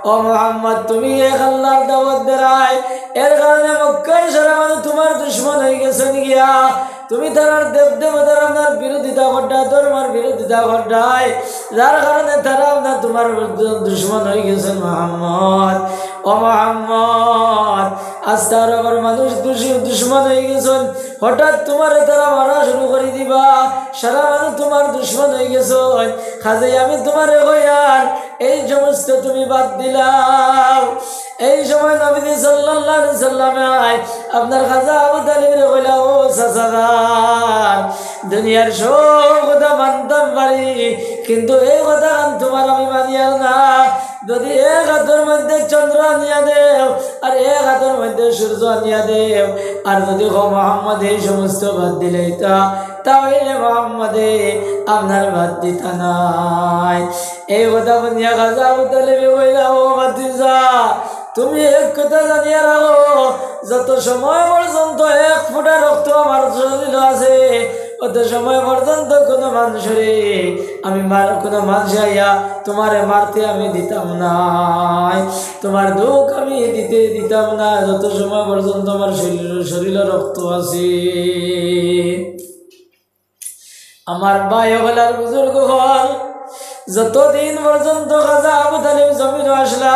ও মুহাম্মদ তুমি এক আল্লাহর দাওয়াত দেরাই এর কারণে মক্কার সারা মানুষ তোমার দুশমন হয়ে গেছেন গিয়া তুমি তার দেব দেবতার আপনার বিরোধিতা করটা ধর্মের বিরোধিতা করটাই যার কারণে তারা আপনার তোমার দুশমন হয়ে গেছেন মুহাম্মদ ও মুহাম্মদ আজ তার আবার মানুষ দুশমন হয়ে গেছেন হঠাৎ তোমার তারা মারা শুরু করে দিবা সারা মানুষ তোমার দুশমন হয়ে গেছেন খাজে আমি তোমার কইয়ার এই সমস্ত তুমি বাদ দিলাম এই সময় নবী সাল্লাল্লাহু আলাইহি সাল্লামে আপনার খাজা আবু তালিবের কইলা ও সাসাদার দুনিয়ার সব কথা মানতাম পারি কিন্তু এই কথা তোমার আমি মানিয়ার না যদি এক হাতের মধ্যে চন্দ্র আনিয়া দেও আর এক হাতের মধ্যে সূর্য আনিয়া দেও আর যদি মুহাম্মদ এই সমস্ত বাদ দিলে তাহলে মুহাম্মদে আপনার বাদ দিতা নাই এই কথা বলিয়া খাজা আবু তালিবে কইলা ও ভাতিজা তুমি এক কথা জানিয়া রাখো যত সময় পর্যন্ত এক ফোঁটা রক্ত আমার শরীরে আছে অত সময় পর্যন্ত কোনো মানুষরে আমি কোনো মানুষ আইয়া তোমারে মারতে আমি দিতাম না তোমার দুঃখ আমি দিতাম না যত সময় পর্যন্ত আমার শরীরে রক্ত আছে আমার ভাই হলার বুজুর্গ হল যতদিন পর্যন্ত খাজা আবু তালিব জমিন আসলা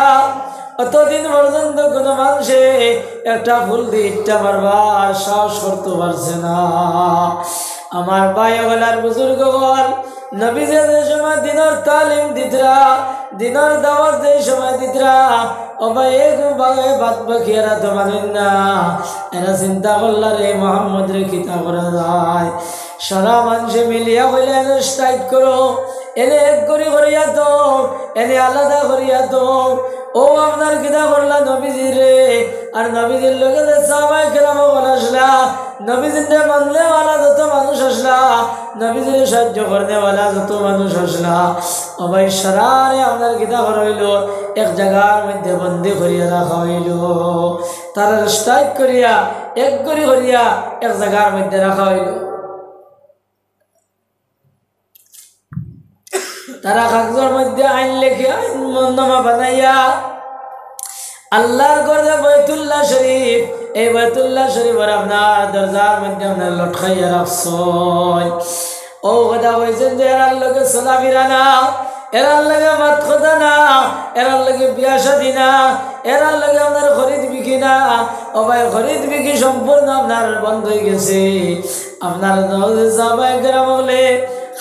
অতদিন পর্যন্ত কোনো মানুষে একটা ফুল দিয়ে ইটটা মারবার সাহস করতে পারছে না আমার ভাই হলার বুজুর্গ হল নবী যে সময় দিনের তালিম দিতরা দিনের দাওয়াত যে সময় দিতরা ও ভাই এক ভাগে বাদ বাকি এরা তো মানেন না এরা চিন্তা করলা রে মোহাম্মদ রে কিতা করা যায় সারা মানুষে মিলিয়া হইলে এনে স্ট্রাইক করো এনে এক করি করিয়া তো এনে আলাদা করিয়া তো ও আপনার কিতা করলা নবীজি রে আর নবীজির লোকে সাহাবায়ে কেরাম আসলা নবীজিকে মানলে वाला যত মানুষ আসলা নবীজির সাহায্য করতে वाला যত মানুষ আসলা ও ভাই সারারে আপনার কিতা করা হইলো এক জায়গার মধ্যে বন্দী করিয়া রাখা হইলো তারা স্ট্রাইক করিয়া এক করি করিয়া এক জায়গার মধ্যে রাখা হইলো তারা কাগজের মধ্যে আইন লেখে আইন নামা বানাইয়া আল্লাহর ঘরে বাইতুল্লাহ শরীফ এই বাইতুল্লাহ শরীফের আপনার দরজার মধ্যে আপনার লটকাইয়া রাখছেন ও কথা বলছেন যে এরার লগে চলাফেরা না এরার লগে মাত কথা না এরার লগে বিয়া শাদী না এরার লগে আপনার খরিদ বিক্রি না ও ভাই খরিদ বিক্রি সম্পূর্ণ আপনার বন্ধ হয়ে গেছে আপনার সাহাবায়ে কেরাম বলে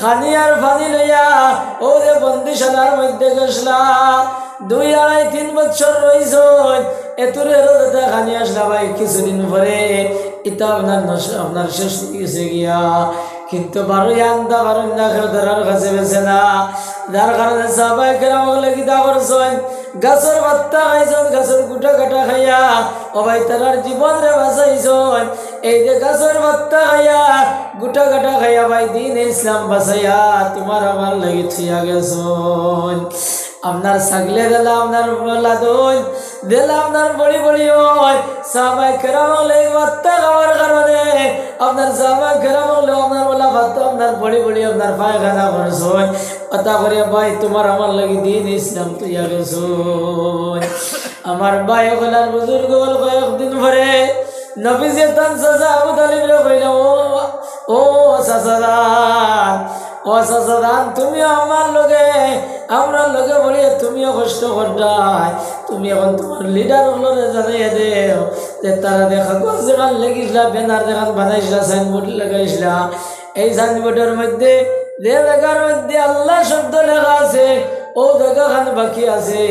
খানি আর ফানি লইয়া ও যে বন্দিশালার মধ্যে গেছলা 2-2.5-3 বছর রইছ এতুরে রোদে খানি আসলা ভাই কিছুদিন পরে এটা আপনার শেষ হয়ে গেছে গিয়া কিন্তু বারো আন্দা বারো না কেউ ধরার কাছে বেছে না যার কারণে সাহাবায়ে কেরাম বলে কিতা করছেন গাছের পাত্তা খাইছেন গাছের গুটা কাটা খাইয়া ও ভাই তার জীবন রে বাঁচাইছেন এই যে গাছের পাত্তা খাইয়া গুটা কাটা খাইয়া ভাই দিন ইসলাম বাঁচাইয়া তোমার আমার লাগি থিয়া গেছেন আপনার ছাগলে দিলা আপনার লাদন দিলা আপনার বড়ি বড়ি হয় সাহাবায়ে কেরাম বলে পাত্তা খাওয়ার কারণে আপনার সাহাবায়ে কেরাম বলে আপনার বলা ভাত আপনার বড়ি বড়ি আপনার পায়খানা করছেন কথা করে ভাই তোমার আমার লাগি দিন ইসলাম তুইয়া গেছেন আমার ভাই হলার বুজুর্গ বল কয়েকদিন পরে নবীজি তান চাচা আবু তালিব রে কইল ও চাচাদান ও চাচাদান তুমি আমার লগে আমরা লগে বলি তুমিও কষ্ট করতাই তুমি এখন তোমার লিডার হলরে জানাইয়া দেও যে তারা দেখা গছ যেখান লেগিসলা ব্যানার যেখান বানাইছিলা সাইনবোর্ড লাগাইছিলা এই সাইনবোর্ডের মধ্যে যে জায়গার মধ্যে আল্লাহ শব্দ লেখা আছে ও জায়গাখান বাকি আছে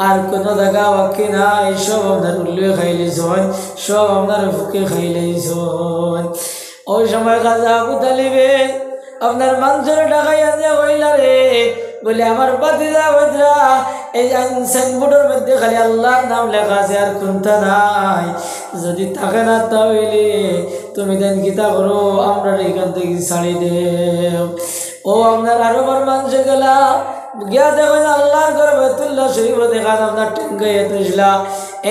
আর কোন জায়গা বাকি নাই সব আপনার উল্লে খাইলেছেন সব আপনার বুকে খাইলেছেন ওই সময় খাজা আবু তালিবে আপনার মানুষের ডাকাইয়া দিয়া কইলা রে বলে আমার বাতিজা বাতিজা এই সাইনবোর্ডের মধ্যে খালি আল্লাহর নাম লেখা আছে আর কোনটা নাই যদি থাকে না তাহলে তুমি দেন গীতা করো আমরা এখান থেকে ছাড়ি দেও ও আপনার আরো বড় মানুষে গেলা গিয়া দেখেন আল্লাহর ঘর বাইতুল্লাহ শরীফ দেখান আপনার টেঙ্গাইয়া তুইলা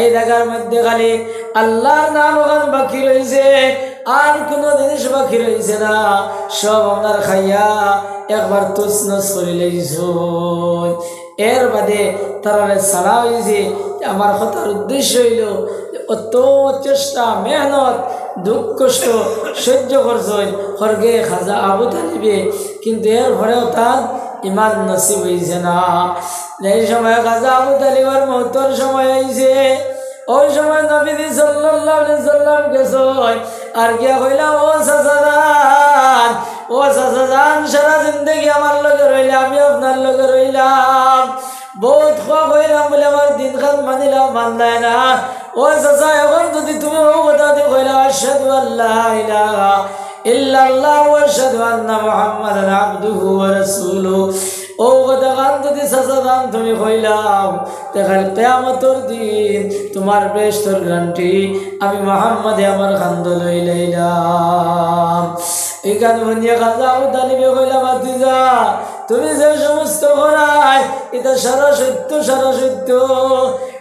এই জায়গার মধ্যে খালি আল্লাহর নাম ওখানে বাকি রয়েছে আর কোনো জিনিস বাকি রয়েছে না সব আপনার খাইয়া একবার তুসনস করে লইছ এর বাদে তারা ছাড়া হয়েছে। আমার কথার উদ্দেশ্য হইল অত চেষ্টা মেহনত দুঃখ কষ্ট সহ্য করছেন হরগে খাজা আবু তালিবে, কিন্তু এর পরেও তার ইমান নসিব হয়েছে না। এই সময় খাজা আবু তালিবের মৌতর সময় হয়েছে, ওই সময় নবীজি সাল্লাল্লাহু আলাইহি সাল্লাম গেছে আর গিয়া কইলাম, ও চাচাজান, ও চাচাজান, সারা জিন্দগি আমার লগে রইলে, আমি আপনার লগে রইলাম, বহুত খোয়া কইলাম বলে আমার দিন খান মানিলাম, মানলাই না। ও চাচা, এখন যদি তুমি ও কথা দিয়ে কইলা আশহাদু আল্লা ইলাহা ইল্লাল্লাহ ওয়া আশহাদু আন্না মুহাম্মাদান আবদুহু ওয়া রাসূলুহু, ও কথা গান যদি চাচাজান তুমি কইলাম, দেখাল কিয়ামতের দিন তোমার বেহেশতের গ্যারান্টি আমি মুহাম্মাদে আমার খান্দ লই লইলাম। এই গান বনিয়া খাজা আবু তালিবে কইলা, ভাতিজা, তুমি যে সমস্ত করাই এটা সারা সত্য, সারা সত্য,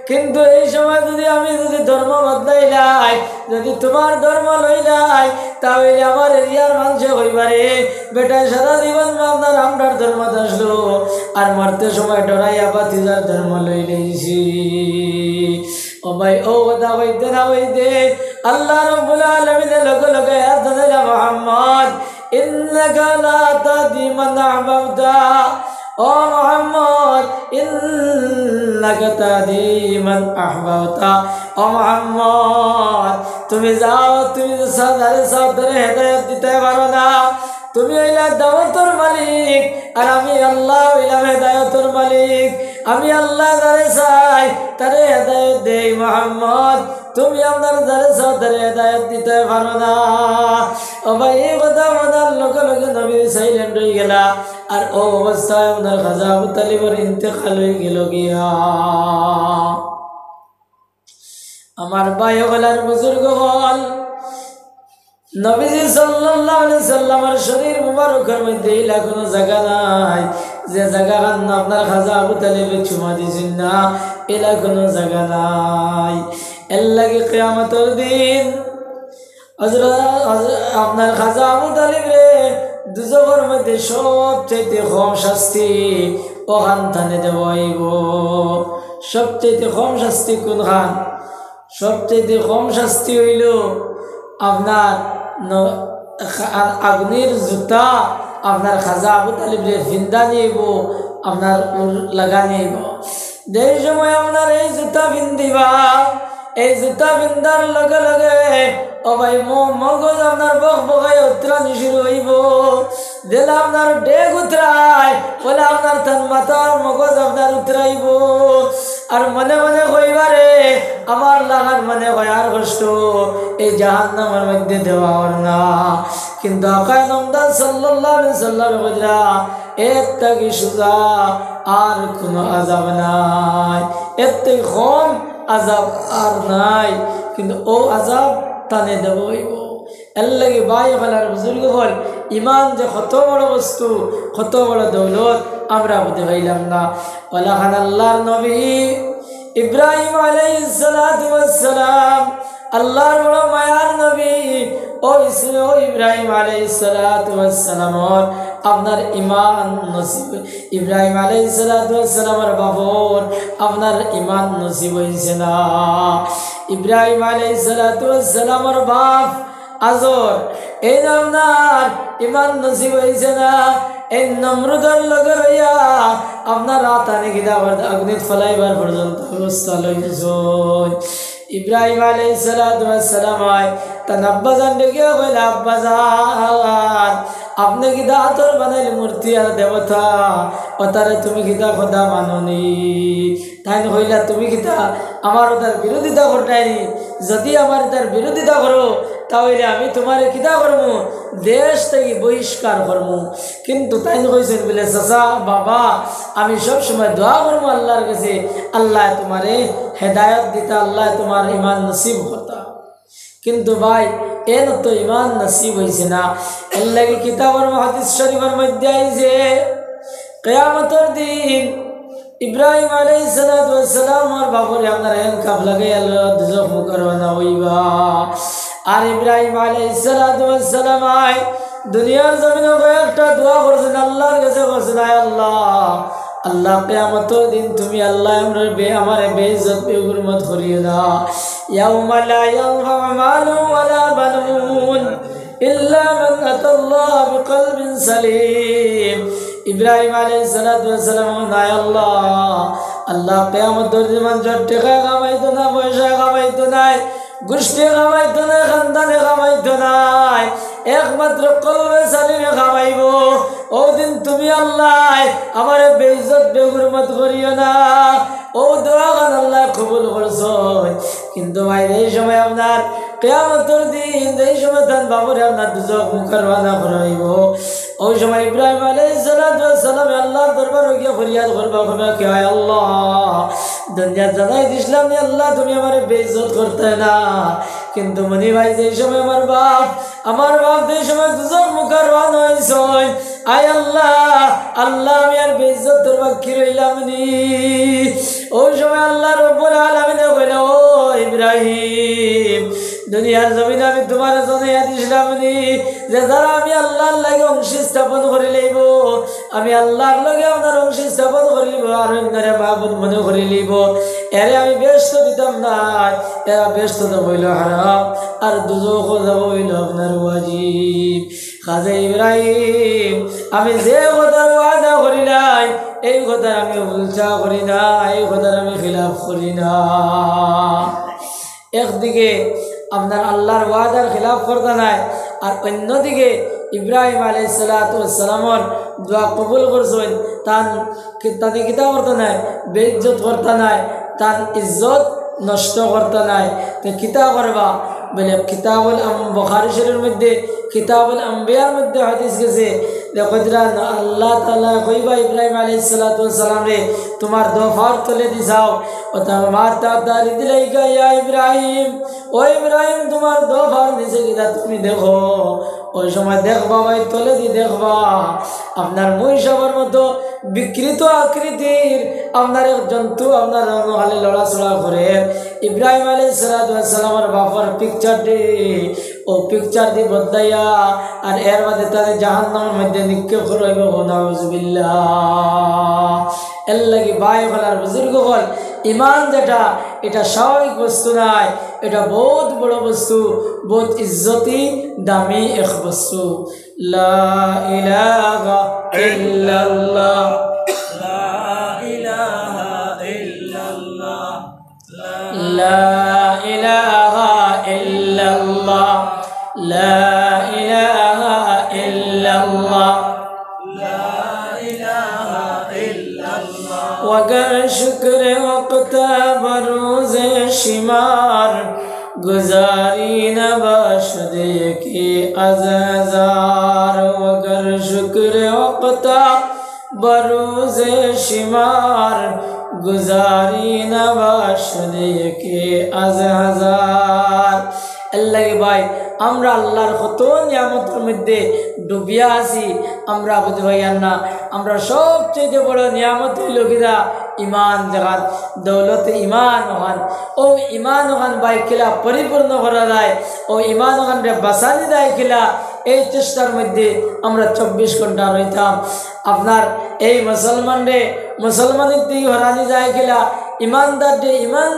কিন্তু এই সময় যদি আমি যদি ধর্ম বদলাইলাই, যদি তোমার ধর্ম লইলাই, তাহলে আমার এরিয়ার মানুষ হইবারে বেটায় সারা জীবন আপনার আমরার ধর্ম আসলো, আর মারতে সময় ডরাইয়া ভাতিজার ধর্ম লই লইছি। ও ভাই, ও কথা হইতে না হইতে আল্লাহ রাব্বুল আলামিনের লগে লগে আয়াত দিলা, মুহাম্মদ ইন্নাকা লা তাহদি মান আহবাবতা, ও মুহাম্মদ ইন্নাকা তাহদি মান আহবাবতা, ও মুহাম্মদ তুমি যাও, তুমি সাদারে সাদারে হেদায়েত দিতে পারো না, তুমি হইলা দাওয়াতের মালিক, আর আমি আল্লাহ হইলাম হেদায়েতের মালিক। আমি আল্লাহ যারে চাই তারে হেদায়েত দেই, মুহাম্মদ তুমি আপনার যারে চাও তারে হেদায়েত দিতে পারো না। ও ভাই, এই কথা বলার লগে লগে নবী সাইলেন্ট হয়ে গেলা, আর ও অবস্থায় আপনার খাজা আবু তালিবের ইন্তেকাল হয়ে গেল গিয়া। আমার ভাই হলার বুজুর্গ হল, নবীজি সাল্লাল্লাহু আলাইহি সাল্লামের শরীর মুবারকের মধ্যে ইলা কোনো জায়গা নাই যে জায়গা আপনার খাজা আবু তালিবে চুমা দিছেন না, এলা কোনো জায়গা নাই। এর লাগে কিয়ামতের দিন আপনার খাজা আবু তালিবে দুজকের মধ্যে সবচেয়ে কম শাস্তি ওখান থানে দেওয়া হইব। সবচেয়ে কম শাস্তি কোন খান? সবচেয়ে কম শাস্তি হইল আপনার আগুনের জুতা আপনার খাজা আবু তালিবরে ফিন্দা নিয়েব, আপনার লাগা নিয়েব। যেই সময় আপনার এই জুতা ফিন্দিবা, এই জুতা ফিন্দার লগে লগে ও ভাই মগজ আপনার বক বকায় উত্তরানি শুরু হইব। দিলে আপনার ডেগ উতরায়, বলে আপনার তার মাথার মগজ আপনার উতরাইব, আর মনে মনে কইবারে আমার লাগার মনে হয় আর কষ্ট এই জাহান্নামের মধ্যে দেওয়ার না। কিন্তু আকায় নামদার সাল্লাল্লাহু আলাইহি সাল্লাম বলরা এর থেকে সুজা আর কোনো আযাব নাই, এর থেকে কম আযাব আর নাই, কিন্তু ও আযাব টানে দেব হইব। এর লাগে ভাই হলার বুজুর্গ হল, ইমান যে কত বড় বস্তু, কত বড় দৌলত আমরা বুঝতে পাইলাম না। ওলাখান আল্লাহর নবী ইব্রাহিম আলাইহিস সালাতু ওয়াস সালাম, আল্লাহর বড় মায়ার নবী ও ইব্রাহিম আলাইহিস সালাতু ওয়াস সালাম আপনার ইমান নসিব, ইব্রাহিম আলাইহিস সালাতু ওয়াস সালামের বাবর আপনার ইমান নসিব হইছে না। ইব্রাহিম আলাইহিস সালাতু ওয়াস সালামের বাপ আজর, এই আপনার ইমান নসিব হইছে না। এই নমরুদের লগে রইয়া আপনার রাতানে গিয়ে আগুনিত ফলাইবার পর্যন্ত অবস্থা লইছ। ইব্রাহিম আলাইহিস সালাতু ওয়াস সালাম তার আব্বাজান ডেকে কইলা, আব্বাজান আপনি কিতা হাতর বানাইলে মূর্তি আর দেবতা, ওতারে তুমি কিতা খোদা মাননি? তাই কইলা, তুমি কিতা আমার ওটার বিরোধিতা করতাইনি? যদি আমার তার বিরোধিতা করো তাহলে আমি তোমারে কিতা করবো? দেশ থেকে বহিষ্কার করবো। কিন্তু তাই কইছেন বলে, চাচা বাবা আমি সব সময় দোয়া করবো আল্লাহর কাছে, আল্লাহ তোমারে হেদায়ত দিতা, আল্লাহ তোমার ইমান নসিব করতা। কিন্তু ভাই এন তো ইমান নসিব হয়েছে না। এর লাগে কিতাবের হাদিস শরীফের মধ্যে আইছে কিয়ামতের দিন ইব্রাহিম আলাইহিস সালাতু ওয়াস সালামের বাপরে আপনার হ্যান্ডকাফ লাগাই আল্লাহ দুজক মুকরবানা হইবা। আর ইব্রাহিম আলাইহিস সালাতু ওয়াস সালাম দুনিয়ার জমিনে একটা দোয়া করছেন, আল্লাহর কাছে করছেন, আয় আল্লাহ আল্লাহ কিয়ামতের দিন তুমি আল্লাহ আমারে বেইজ্জত বেহুরমত করিও না। ইয়াউমা লা ইয়ানফাউ মালুন ওয়ালা বানুন ইল্লা মান আতাল্লাহ বিকলবিন সালিম। ইব্রাহিম আলাইহিস সালাতু ওয়াস সালাম নাই আল্লাহ কিয়ামতের দিন মানুষ টাকা কামাইতো না, পয়সা কামাইতো নাই, গোষ্ঠী কামাইতো না, খানদানে কামাইতো নাই, একমাত্র কলবে সালিমে কামাইব। ও দিন তুমি আল্লাহ আমার বেইজ্জত বেহুরমত করিও না। ও দোয়া গান আল্লাহ কবুল করছো। কিন্তু ভাই এই সময় আপনার কিয়ামতের দিন, এই সময় তান বাবুরে আপনার দুজক মুখের বানা করাইব। ওই সময় ইব্রাহিম আলাইহিস সালাতু ওয়াস সালাম আল্লাহর দরবারে গিয়ে ফরিয়াদ করবা, হবে কি হয় আল্লাহ দুনিয়া জানাই দিছিলাম যে আল্লাহ তুমি আমারে বেইজ্জত করতে না। কিন্তু মনি ভাই যেই সময় আমার বাপ যেই সময় দুজক মুখের বানা হইছ, আয় আল্লাহ আমি আর বেইজ্জত তোর বাকি রইলাম নি। ওই সময় আল্লাহ রব্বুল আলামিন কইল, ও ইব্রাহিম দুনিয়ার জমিনে আমি তোমার জানাইয়া দিছিলাম নি যে যারা আমি আল্লাহর লাগে অংশ স্থাপন করে লইব, আমি আল্লাহর লগে আপনার অংশ স্থাপন করে লইব আর অন্যরে মাহবুদ মনে করে লইব, এরে আমি ব্যস্ত দিতাম না। এরা ব্যস্ত তো হইল হারাম আর দুজক যাব হইল আপনার ওয়াজিব। খাজে ইব্রাহিম আমি যে কথার ওয়াদা করি নাই এই কথার আমি উল্টা করি না, এই কথার আমি খিলাফ করি না। একদিকে আপনার আল্লাহর ওয়াদার খিলাফ করতে নাই, আর অন্যদিকে ইব্রাহিম আলাইহিস সালাতু ওয়াস সালামের দোয়া কবুল করছেন। তাদের কিতা করতে নাই, বেইজ্জত করতে নাই, তার ইজ্জত নষ্ট করতে নাই। তো কিতা করবা বলে কিতাবুল বুখারী শরীফের মধ্যে কিতাবুল আম্বিয়ার মধ্যে হাদিস গেছে, দেখো আল্লাহ তাআলা কইবা ইব্রাহিম আলাইহিস সালাতু ওয়াস সালাম রে তোমার দোফার তলে দিছাও, ও তোমার তাদারি দিলাইকা ইয়া ইব্রাহিম, ও ইব্রাহিম তোমার দোফার নিচে কিনা তুমি দেখো। ওই সময় দেখবা ভাই তলে দি দেখবা আপনার মহিষাবার মতো বিকৃত আকৃতির আপনার এক জন্তু আপনার খালি লড়াচড়া করে। ইব্রাহিম আলাইহিস সালাতু ওয়াস সালামের বাবার পিকচার দে, ও পিকচার দি বদলাইয়া আর এর মধ্যে তাদের জাহান্নামের মধ্যে নিক্ষেপ করাইব। নাউজুবিল্লাহ। এর লাগি ভাই হলার বুজুর্গ হল ইমান যেটা এটা স্বাভাবিক বস্তু নাই, এটা বহুত বড় বস্তু, বহুত ইজ্জতি দামি এক বস্তু। লা ইলাহা ইল্লাল্লাহ, লা ইলাহা ইল্লাল্লাহ, লা ইলাহা ইল্লাল্লাহ, লা ইলাহা ইল্লাল্লাহ, লা ইলাহা ইল্লাল্লাহ। वगर शुक्र वक्ता बरोज शिमार गुजारी न बशदे के अज़ार। वगर शुक्र वक्ता बरोज शिमार गुजारी न बशदे के अज़ार। अल्लाह के भाई আমরা আল্লাহর কত নিয়ামতের মধ্যে ডুবিয়া আছি আমরা বুঝতে পারি না। আমরা সবচেয়ে বড় নিয়ামত হইল কিনা ইমান জাগাত দৌলতে ইমান ওখান। ও ইমান ওখান বাই কিলা পরিপূর্ণ করা যায়, ও ইমান ওখানটা বাঁচানি দেয় কিলা, এই চেষ্টার মধ্যে আমরা 24 ঘন্টা রইতাম। আপনার এই মুসলমানের দিকে হরানি যায় কিলা, ইমানদার যে ইমান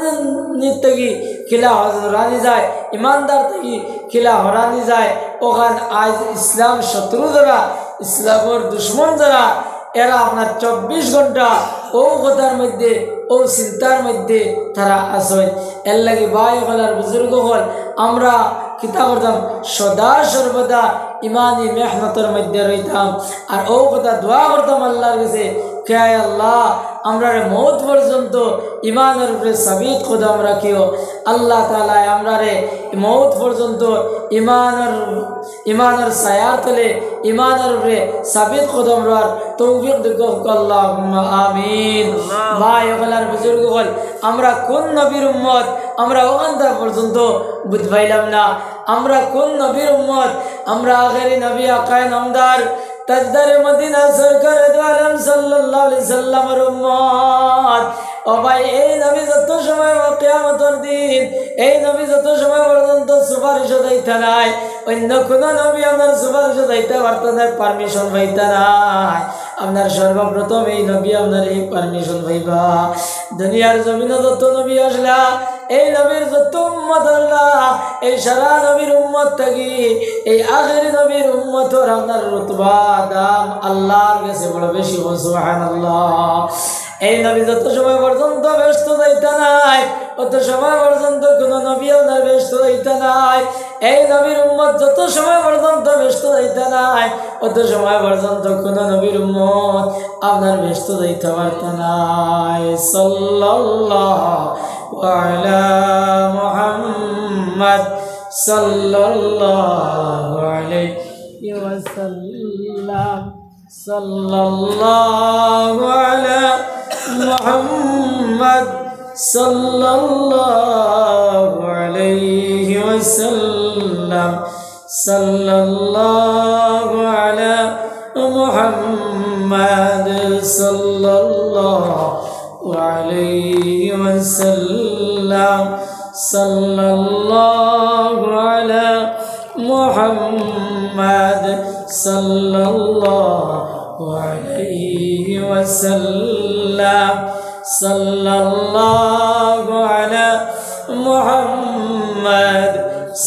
থেকে খিলা হরানি যায়, ইমানদার থেকে খিলা হরানি যায়। ওখান আজ ইসলাম শত্রু যারা, ইসলামের দুশ্মন যারা, এরা আপনার 24 ঘন্টা ও কথার মধ্যে ও চিন্তার মধ্যে তারা আসেন। এর লাগে ভাই হলার বুজুর্গ হল আমরা কিতা করতাম, সদা সর্বদা ইমানি মেহনতের মধ্যে রইতাম আর ও কথা দোয়া করতাম আল্লাহর কাছে, কে আল্লাহ আমরা মৌত পর্যন্ত ইমানের উপরে সাবিত কদম রাখিও। আল্লাহ তাআলা আমরা মৌত পর্যন্ত ইমানের ছায়ার তলে ইমানের উপরে সাবিত কদম রাখার তৌফিক দিও আল্লাহুম্মা আমিন। ভাই ওগলার বুজুর্গ হল আমরা কোন নবীর উম্মত আমরা ওখানটা পর্যন্ত বুঝ পাইলাম না। আমরা কোন নবীর উম্মত, আমরা আখেরি নবী আকায়ে নামদার তাজদারে মদিনা সরকারে দু আলম সাল্লাল্লাহু আলাইহি সাল্লামের উম্মত। ও ভাই এই নবী যত সময় কিয়ামতের দিন এই নবী যত সময় পর্যন্ত সুপারিশ দিতে নাই, অন্য কোন নবী আমার সুপারিশ দিতে পারত না, পারমিশন পাইতে নাই। আপনার সর্বপ্রথম এই নবী আপনার এই পারমিশন পাইবা দুনিয়ার জমিনে যত নবী আসলা এই নবীর যত উম্মত আসলা এই সারা নবীর উম্মত থাকি এই আখেরি নবীর উম্মতর আপনার রুতবা দাম আল্লাহর কাছে বড় বেশি সুবহানাল্লাহ এই নবী যত সময় পর্যন্ত ব্যস্ত যাইতা নাই অত সময় পর্যন্ত কোনো নবী আপনার ব্যস্ত যাইতা নাই এই নবীর উম্মত যত সময় পর্যন্ত ব্যস্ত যাইতা নাই অত সময় পর্যন্ত কোনো নবীর উম্মত আপনার ব্যস্ত যাইতে পারত নাই সাল্লাল্লাহু আলা মুহাম্মদ সাল্লাল্লাহু আলাইহি ওয়াসাল্লাম সাল্লাল্লাহু আলা মুহাম্মদ সাল্লাল্লাহু আলাইহি ওয়াসাল্লাম সাল্লাল্লাহু আলা মুহাম্মদ সাল্লাল্লাহু আলাইহি ওয়াসাল্লাম সাল্লাল্লাহু আলা মুহাম্মদ সাল্লাল্লাহু আলাইহি ওয়াসাল্লাম সাল্লাল্লাহু আলা মুহাম্মদ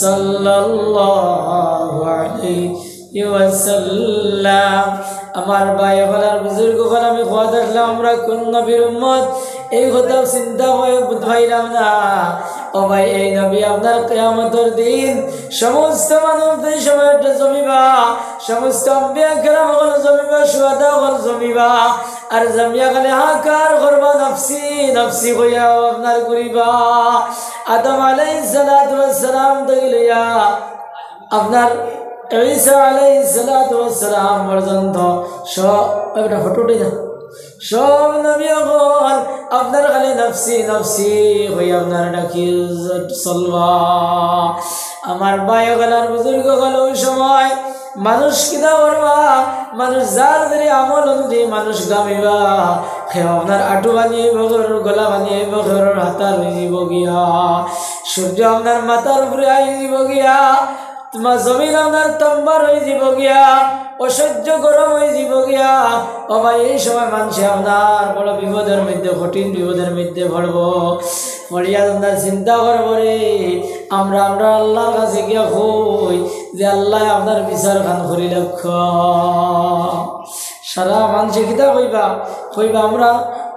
সাল্লাল্লাহু আলাইহি ওয়াসাল্লাম আমার ভাই হলার বুজুর্গ হল আমি খোয়া দেখলাম আমরা কোন নবীর উম্মত এই কথা চিন্তা হয়ে পাইলাম না ও ভাই এই নবী আপনার কিয়ামতের দিন সমস্ত মানবদের সময়টা জমিবা সমস্ত আম্বিয়া কেরাম হল জমিবা শুহাদা হল জমিবা আর জমিয়া খালি হাকার করবা নফসি নফসি হইয়া আপনার করিবা আদম আলাইহিস সালাতু ওয়াস সালাম থেকে লইয়া আপনার ঈসা আলাইহিস সালাতু ওয়াস সালাম পর্যন্ত সব একটা ফটোটি না সব নবী হল আপনার খালি নফসি নফসি হইয়া আপনার ডাকি চলবা আমার ভাই গলার বুজুর্গ গল ওই সময় মানুষ কিনা করবা মানুষ যার যদি আমল অনুযায়ী মানুষ গামিবা সে আপনার আঁটু বানিয়ে বগর গলা বানিয়ে বগর হাতার হয়ে যাব গিয়া সূর্য আপনার মাথার উপরে আই যাব গিয়া তোমার জমিন আপনার তম্বার হয়ে যাব গিয়া অসহ্য গরম হয়ে যাব গিয়া ও ভাই এই সময় মানুষ আপনার বড় বিপদের মধ্যে কঠিন বিপদের মধ্যে পড়ব পড়িয়া আপনার চিন্তা করবো রে আমরা আল্লাহর কাছে গিয়া হই যে আল্লাহ আপনার বিচার খান করি লক্ষ্য সারা মানুষে কিতা কইবা কইবা আমরা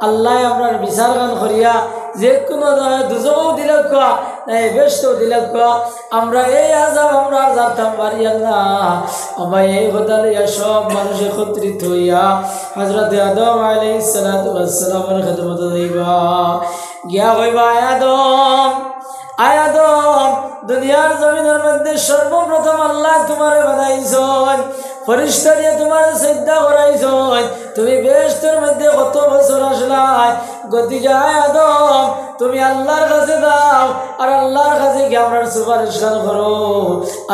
আল্লাহ আপনার বিচার খান করিয়া যে কোনো দুজও দিলক্ষ ব্যস্ত দিলক্ষ আমরা এই আজাব আমরা আর যাতাম পারি না আমার এই কথা লইয়া সব মানুষ একত্রিত হইয়া হযরত আদম আলাইহিস সালাতু ওয়াস সালামের খেদমত দিবা গিয়া কইবা আদম দুনিয়ার জমিনের মধ্যে সর্বপ্রথম আল্লাহ তোমারে বানাইছেন ফেরেশতা দিয়ে তোমার সিজদা করাইছেন তুমি বেহেশতের মধ্যে কত বছর আসলাই গতি যায় আদম তুমি আল্লাহর কাছে দাও আর আল্লাহর কাছে গিয়ে আমরা সুপারিশ করো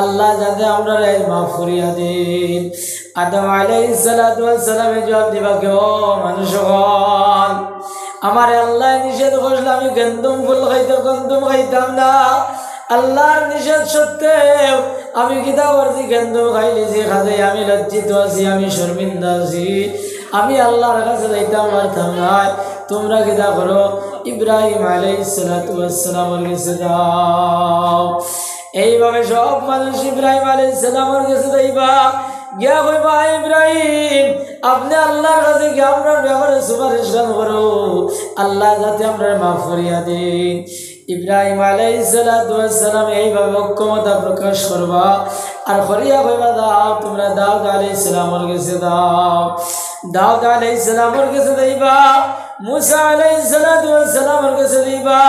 আল্লাহ যাতে আমরা মাফ করিয়া দিন আদম আলাইহিস সালাতু ওয়াস সালামে জবাব দিবা কেউ মানুষ হল আমার আল্লাহ নিষেধ করলে আমি গন্ধম ফুল গন্ধম খাইতাম না আল্লাহর নিষেধ সত্ত্বেও আমি কিতা করছি গন্ধম খাইলেছি খাতে আমি লজ্জিত আছি আমি শর্মিন্দা আছি আমি আল্লাহর কাছে যাইতাম পারতাম না তোমরা কিতা করো ইব্রাহিম আলাইহিস সালাতু ওয়াস সালামের কাছে দাও এইভাবে সব মানুষ ইব্রাহিম আলাইহিস সালামের কাছে যাইবা গিয়া কইবা ইব্রাহিম আপনি আল্লাহর কাছে গিয়ে আমরা ব্যাপারে সুপারিশ করো আল্লাহ যাতে আমরা মাফ করিয়া দিন ইব্রাহিম আলাইহিস সালাতু ওয়াস সালাম এইভাবে ঐক্যমতা প্রকাশ করবা আর করিয়া কইবা দাও তোমরা দাউদ আলাইহিস সালামের কাছে দাও দাউদ আলাইহিস সালামের কাছে যাইবা মুসা আলাইহিস সালাতু ওয়াস সালামের কাছে যাইবা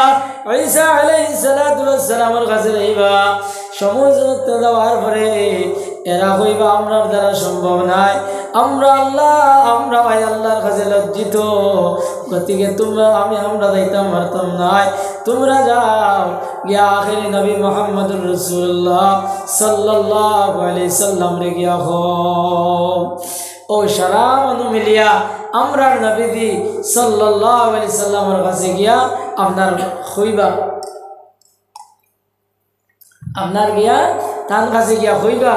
ঈসা আলাইহিস সালাতু ওয়াস সালামের কাছে যাইবা সমস্ত দেওয়ার পরে এরা কইবা আমরার দ্বারা সম্ভব নাই আমরা ভাই আল্লাহর কাছে লজ্জিত গতিকে তোমরা আমরা যাইতাম পারতাম নাই তোমরা যাও গিয়া আখিরি নবী মুহাম্মদুর রাসূলুল্লাহ সাল্লাল্লাহু আলাইহি সাল্লাম রে গিয়া ও সারা মানু মিলিয়া আমরা নবীজি সাল্লাল্লাহু আলাইহি সাল্লামের কাছে গিয়া আপনার হইবা আপনার গিয়া তার কাছে গিয়া হইবা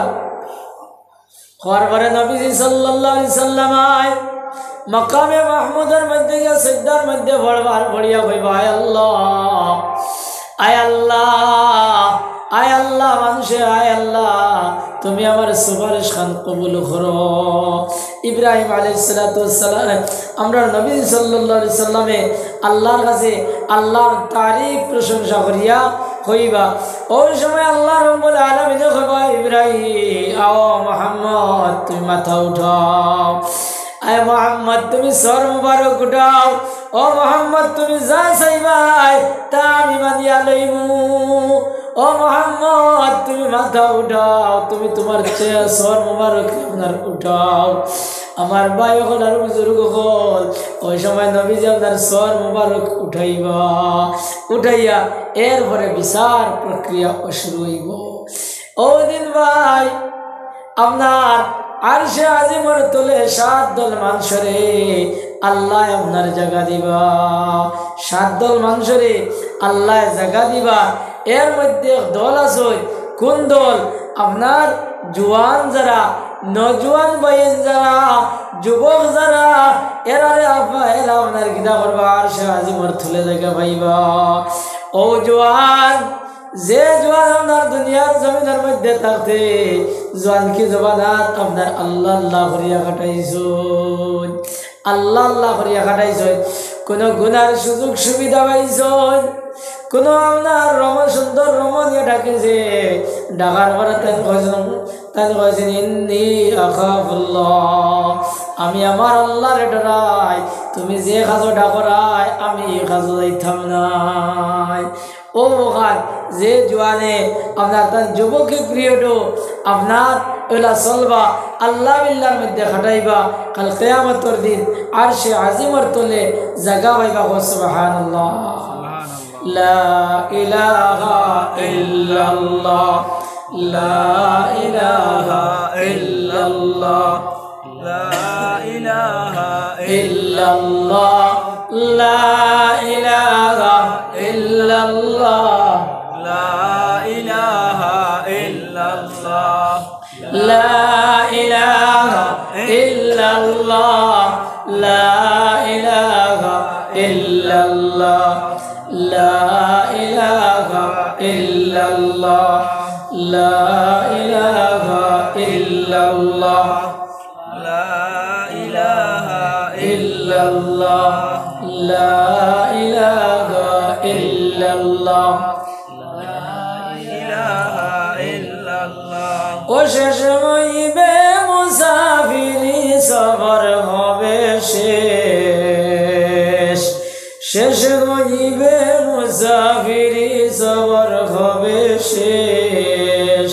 হওয়ার পরে নবীজি সাল্লাল্লাহু আলাইহি সাল্লাম মাকামে মাহমুদের মধ্যে গিয়ে সিজদার মধ্যে ভরিয়া কইবা আয় আল্লাহ, আয় আল্লাহ, আয় আল্লাহ, মানুষে আয় আল্লাহ, তুমি আমার সুপারিশ খান কবুল করো। ইব্রাহিম আলাইহিস সালাতু ওয়াস সালাম, আমরা নবী সাল্লাল্লাহু আলাইহি সাল্লামে আল্লাহর কাছে আল্লাহর তারিফ প্রশংসা করিয়া হইবা। ওই সময় আল্লাহ রাব্বুল আলামিন কইবা ইব্রাহিম আও মুহাম্মদ তুমি মাথা উঠাও, আয় মোহাম্মদ তুমি সর মুবারক উঠাও, ও মোহাম্মদ তুমি যা চাইবাই তা আমি মানিয়া লইমু। ও মোহাম্মদ তুমি মাথা উঠাও, তুমি তোমার সর মুবারক আপনার উঠাও। আমার ভাই হল আর বুজুর্গ হল, ওই সময় নবীজি আপনার সর মুবারক উঠাইবা, উঠাইয়া এরপরে বিচার প্রক্রিয়া শুরু হইব। ওই দিন ভাই আপনার আরশে আজিমের তলে 7 দল মানুষরে আল্লাহ আপনার জায়গা দিবা, 7 দল মানুষরে আল্লাহ জায়গা দিবা। এর মধ্যে দল আছে, কোন দল? আপনার জোয়ান যারা, নজওয়ান বাইন যারা, যুবক যারা, এরা আপনার গীতা করবা আরশে আজিমের তলে জায়গা পাইবা। ও জোয়ান, যে জোয়ান আপনার দুনিয়ার জমিনের মধ্যে থাকতে জোয়ান কি জবানাত আপনার আল্লাহ আল্লাহ করিয়া কাটাইছুন, আল্লাহ আল্লাহ করিয়া কাটাইছুন, কোনো গুনার সুযোগ সুবিধা পাইছুন, কোনো আপনার সুন্দর রমণীয় ডাকেছে, ডাকার পরে তাই কয়েছেন ইন্নী আখাফুল্লাহ, আমি আমার আল্লাহর ডরাই, তুমি যে কাজও ডাকরাই আমি এই কাজও যাইতাম নাই। ও ওখান যে জোয়ানে আপনার তার যুবকের প্রিয়টো আপনার ওলা চলবা আল্লাহ বিল্লার মধ্যে খাটাইবা, কাল কিয়ামতের দিন আরশে আজিমের তলে জায়গা পাইবা। সুবহানাল্লাহ, লা ইলাহা ইল্লাল্লাহ, লা ইলাহা ইল্লাল্লাহ, লা ইলাহা ইল্লাল্লাহ, লা ইলাহা ইল্লাল্লাহ, লা ইলাহা ইল্লাল্লাহ, লা ইলাহা ইল্লাল্লাহ, লা ইলাহা ইল্লাল্লাহ, লা ইলাহা ইল্লাল্লাহ, লা ইলাহা ইল্লাল্লাহ, লা ইলাহা ইল্লাল্লাহ, লা ইলাহা ইল্লাল্লাহ, লা ইলাহা ইল্লাল্লাহ। ও শেষ হইবে মুসাফিরি সফর হবে শেষ, শেষ হইবে মুসাফিরি সফর হবে শেষ,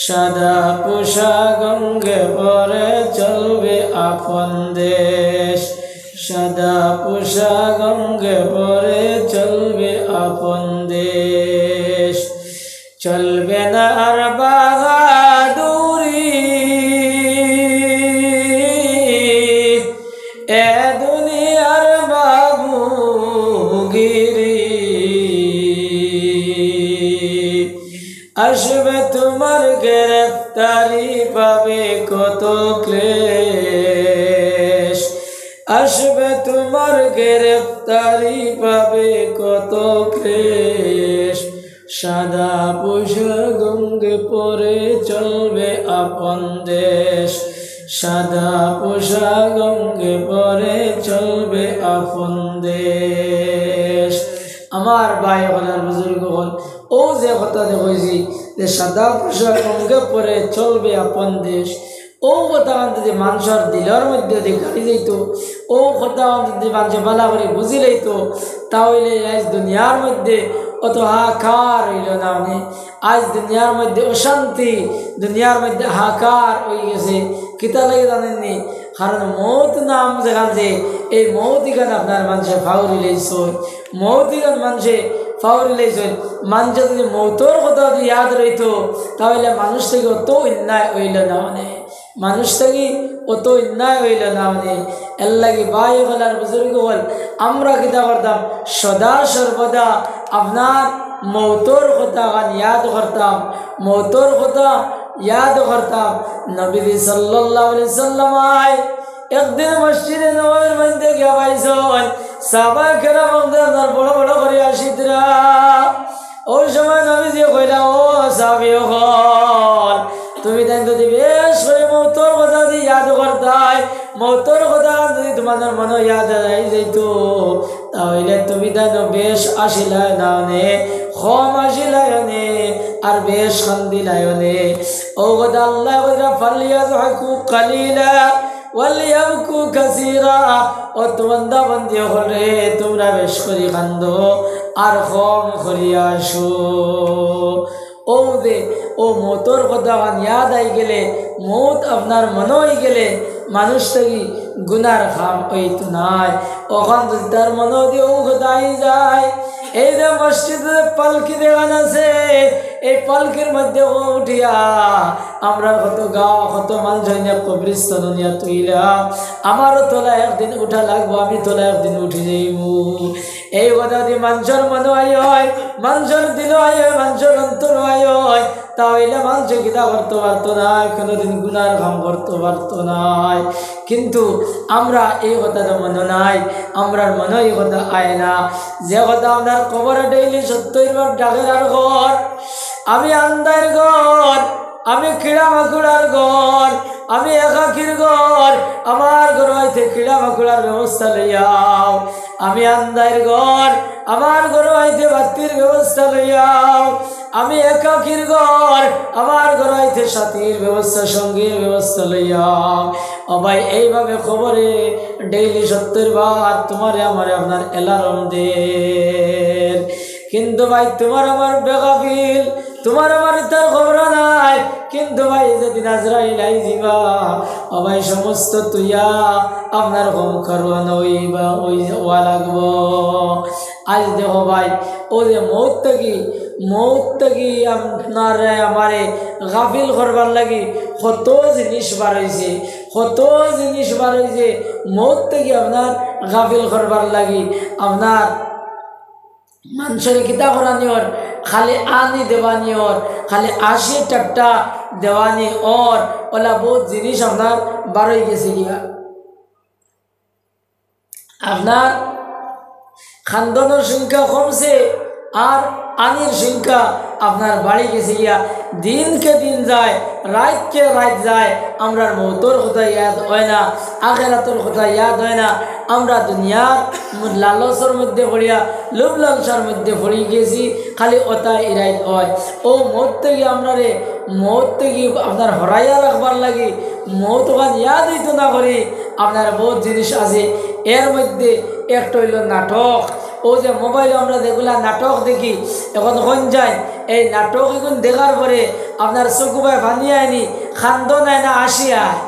সাদা পোশাক অঙ্গে পরে চলবে আপন দেশ, সাদা পোশাক অঙ্গে পরে চলবে আপন দেশ, চলবে না আর বাহাদুরি এ দুনিয়ার বাবুগিরি, আসবে তোমার গ্রেফতারি পাবে কত ক্লেশ, আসবে তোমার গ্রেফতারি পাবে কত ক্লেশ, সাদা পোশাক অঙ্গে পরে চলবে আপন দেশ, সাদা পোশাক অঙ্গে পরে চলবে আপন দেশ। আমার ভাই হলার বুজুর্গ হল, ও যে কথা কইছি যে সাদা পোশাক অঙ্গে পরে চলবে আপন দেশ, ও কথা যদি মানুষের দিলের মধ্যে যদি গাড়ি যাইত, ও কথা যদি মানুষ ভালো করে বুঝি লইত, তাহলে আজ দুনিয়ার মধ্যে অত হাহাকার হইল না। আজ দুনিয়ার মধ্যে অশান্তি, দুনিয়ার মধ্যে হাহাকার হয়ে গেছে। কিতা লাগে জানেননি? কারণ মৌত নাম যেখান যে এই মৌতিখান আপনার মানুষে ফাউরি লইছ, মৌতিখান মানুষে ফাউরি লইছ। মানুষ যদি মৌতর কথা যদি ইয়াদ রইত তাহলে মানুষ থেকে অত অন্যায় হইল না, মানুষ থেকে অত অন্যায় হইল না। এর লাগে ভাই হল আর বুজুর্গ হল, আমরা কিতা করতাম সদা সর্বদা আপনার মৌতর কথা ইয়াদ করতাম, মৌতর কথা ইয়াদ করতাম। নবী সাল্লাল্লাহু আলাইহি সাল্লাম একদিন মসজিদে নববীর মধ্যে গিয়া পাইছেন সাহাবায়ে কেরাম আপনার বড় বড় করে আসিতরা। ওই সময় নবীজি কইলা, ও সাহাবী হল, তুমি তাই যদি বেশ করে মৌতর কথা যদি ইয়াদ করতাই, মৌতর কথা যদি তোমাদের মনে ইয়াদ আই যাইত, তাহলে তুমি তাই বেশ আসিলাই না নে, কম আসিলাই নে, আর বেশ খান্দিলাই নে। ও কথা আল্লাহ কইরা ফালিয়াযহাকু কালিলা ওয়ালিয়াবকু কাসীরা। ও তোমরা বন্দী হলে তোমরা বেশ করে কান্দো আর কম করিয়া আসো। ও দে ও মৌতর কথা ইয়াদ আই গেলে, মৌত আপনার মনে হয়ে গেলে মানুষ থেকে গুনার খাম হইতো নাই। ওখান যদি তার মনে দিয়ে ও কথা আই যায়, এই যে মসজিদে পালকি দেওয়ান আছে, এই পালকির মধ্যে ও উঠিয়া আমরা কত গাঁও কত মানুষ কবরিস্তান নিয়া তুইলাম, আমারও তোলা একদিন উঠা লাগবো, আমি তোলা একদিন উঠে যাইব। এই কথা যদি মানুষের মনে হয়, মানুষের দিল হয়, মানুষের অন্তর হয়, তাহলে মানুষ কিতা করতে পারতো না, কোনোদিন গুনার কাম করতে পারতো না। কিন্তু আমরা এই কথাটা মনে নাই, আমরার মনে এই কথা আয় না। যে কথা আপনার কবরে ডেইলি 70 বার ডাকের আর ঘর, আমি আন্দার ঘর, আমি কিড়া মাকুড়ার ঘর, আমি একাকির ঘর, আমার ঘর হইতে কিড়া মাকুড়ার ব্যবস্থা লইয়াও। আমি আন্দার ঘর, আমার ঘর হইতে বাতির ব্যবস্থা লইয়াও। আমি একাকির ঘর, আমার ঘর হইতে সাথীর ব্যবস্থা, সঙ্গীর ব্যবস্থা লইয়াও। ও ভাই, এইভাবে খবরে ডেইলি 70 বার তোমারে আমারে আপনার অ্যালার্ম দের। কিন্তু ভাই তোমার আমার বেগাফিল, তোমার আমার তার খবর নাই। কিন্তু ভাই যেদিন আজরাইল আই যাবা, ও ভাই সমস্ত তুইয়া আপনার হোম করবান হইবা ওয়া লাগবো। আজ দেখো ভাই, ও যে মৌত থেকে আপনার আমারে গাফিল করবার লাগি কত জিনিস বার হয়েছে, কত জিনিস বার হয়েছে। মৌত থেকে আপনার গাফিল করবার লাগি আপনার মানুষের কিতা করানিওর, খালি আনি দেওয়ানিওর, খালি 80 টাকা দেওয়ানি ওর ওলা বহুত জিনিস আপনার বার হয়ে গেছে গিয়া। আপনার খান্দনের সংখ্যা কমছে আর আনির সংখ্যা আপনার বাড়ি গেছে গিয়া। দিনকে দিন যায়, রাতকে রাত যায়, আমরার মৌতর কথা ইয়াদ হয় না, আখেরাতর কথা ইয়াদ হয় না। আমরা দুনিয়ার লালসর মধ্যে পড়িয়া, লোভ লালসার মধ্যে পড়ি গেছি, খালি ওটা ইরাইত হয়। ও মৌত থেকে আমরা রে, মৌত থেকে আপনার হরাইয়া রাখবার লাগে, মৌত ওখান ইয়াদ হইতো না করি। আপনার বহুত জিনিস আছে, এর মধ্যে একটা হইল নাটক। ও যে মোবাইলে আমরা যেগুলা নাটক দেখি, এখন হন যায় এই নাটক এখন দেখার পরে আপনার চকুবাই ভানি আয়নি, খান্দন আয় না আসি আয়,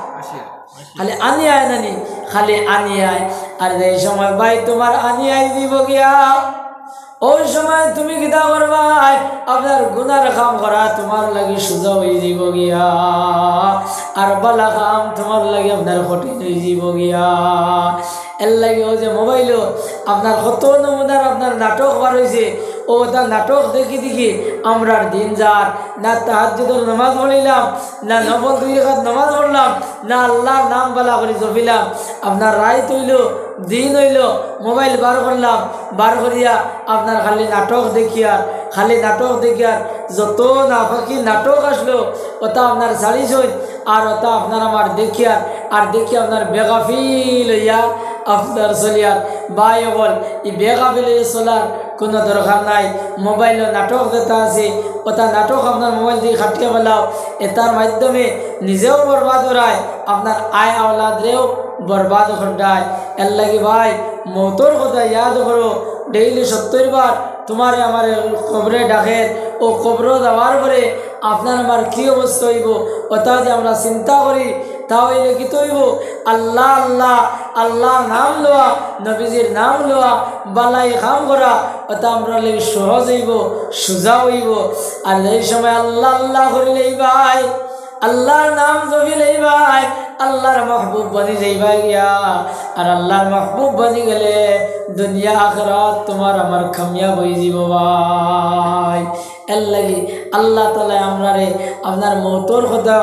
খালি আনি আয় নানি, খালি আনি আয়। আর এই সময় ভাই তোমার আনি আয় দিব গিয়া, ওই সময় তুমি কিতা করবা, আপনার গুনার কাম করা তোমার লাগে সোজা হয়ে যাব গিয়া, আর বালা কাম তোমার লাগে আপনার কঠিন হয়ে যাব গিয়া। এর লাগে ও যে মোবাইল আপনার কত নমুনার আপনার নাটক বার হয়েছে, ও তার নাটক দেখি দেখি আমরার দিন যার না তাহাজ্জুদের নামাজ পড়িলাম, না নফল 2 রাকাত নামাজ পড়লাম, না আল্লাহর নাম বালা করে জপিলাম। আপনার রাত হইল, দিন হইল, মোবাইল বার করলাম, বার করিয়া আপনার খালি নাটক দেখিয়ার, খালি নাটক দেখিয়ার, যত নাফাকি নাটক আসলো ওটা আপনার ছাড়িস হই, আর ওটা আপনার আমার দেখিয়ার, আর দেখি আপনার বেগাফিল হইয়া আপনার চলিয়ার। বাই বল এই বেগাফিল হয়ে চলার কোনো দরকার নাই। মোবাইলে নাটক যেটা আছে ওটা নাটক আপনার মোবাইল দিয়ে খাটিয়ে পেলাও, এটার মাধ্যমে নিজেও বরবাদ করায়, আপনার আয় আওলাদরেও বরবাদ ঘটায়। এর লাগে ভাই মৌতর কথা ইয়াদ করো, ডেইলি 70 বার তোমারে আমার কবরে ডাকে। ও কবর দেওয়ার পরে আপনার আমার কী অবস্থা হইব ওটা যদি আমরা চিন্তা করি, তাহলে কি হইব, আল্লাহ আল্লাহ আল্লাহর নাম লওয়া, নবীজির নাম লওয়া, বালাই কাম করা ওটা আমরা লাগে সহজ হইব, সোজা হইব। আর এই সময় আল্লাহ আল্লাহ করিলেই ভাই, আল্লাহর নাম জপিলেই ভাই আল্লাহর মাহবুব বনি যাইবা গিয়া। আর আল্লাহর মাহবুব বনি গেলে দুনিয়া আখিরাত তোমার আমার কামিয়াব হয়ে যাব ভাই। এর লাগি আল্লাহ তাআলা আমরারে আপনার মওতর কথা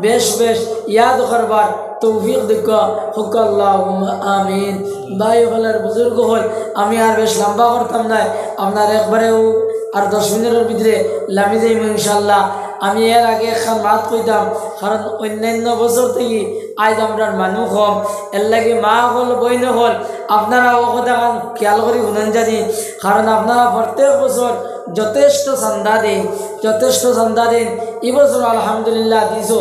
বেশ বেশ ইয়াদ করবার তৌফিক দিক হুক আল্লাহুম্মা আমিন। ভাই হলার বুজুর্গ হল আমি আর বেশ লম্বা করতাম না, আপনার একবারেও আর 10 মিনিটের ভিতরে লামি যাইব ইনশাল্লাহ। আমি এর আগে একখান মাত কইতাম, কারণ অন্যান্য বছর থেকে আজ আমরা মানুষ কম, এর লাগে মা হল বইন হল আপনারা ও কথা খেয়াল করে শুনেন জানি, কারণ আপনারা প্রত্যেক বছর যথেষ্ট চান্দা দিন, যথেষ্ট চান্দা দিন। এই বছর আলহামদুলিল্লাহ দিছো।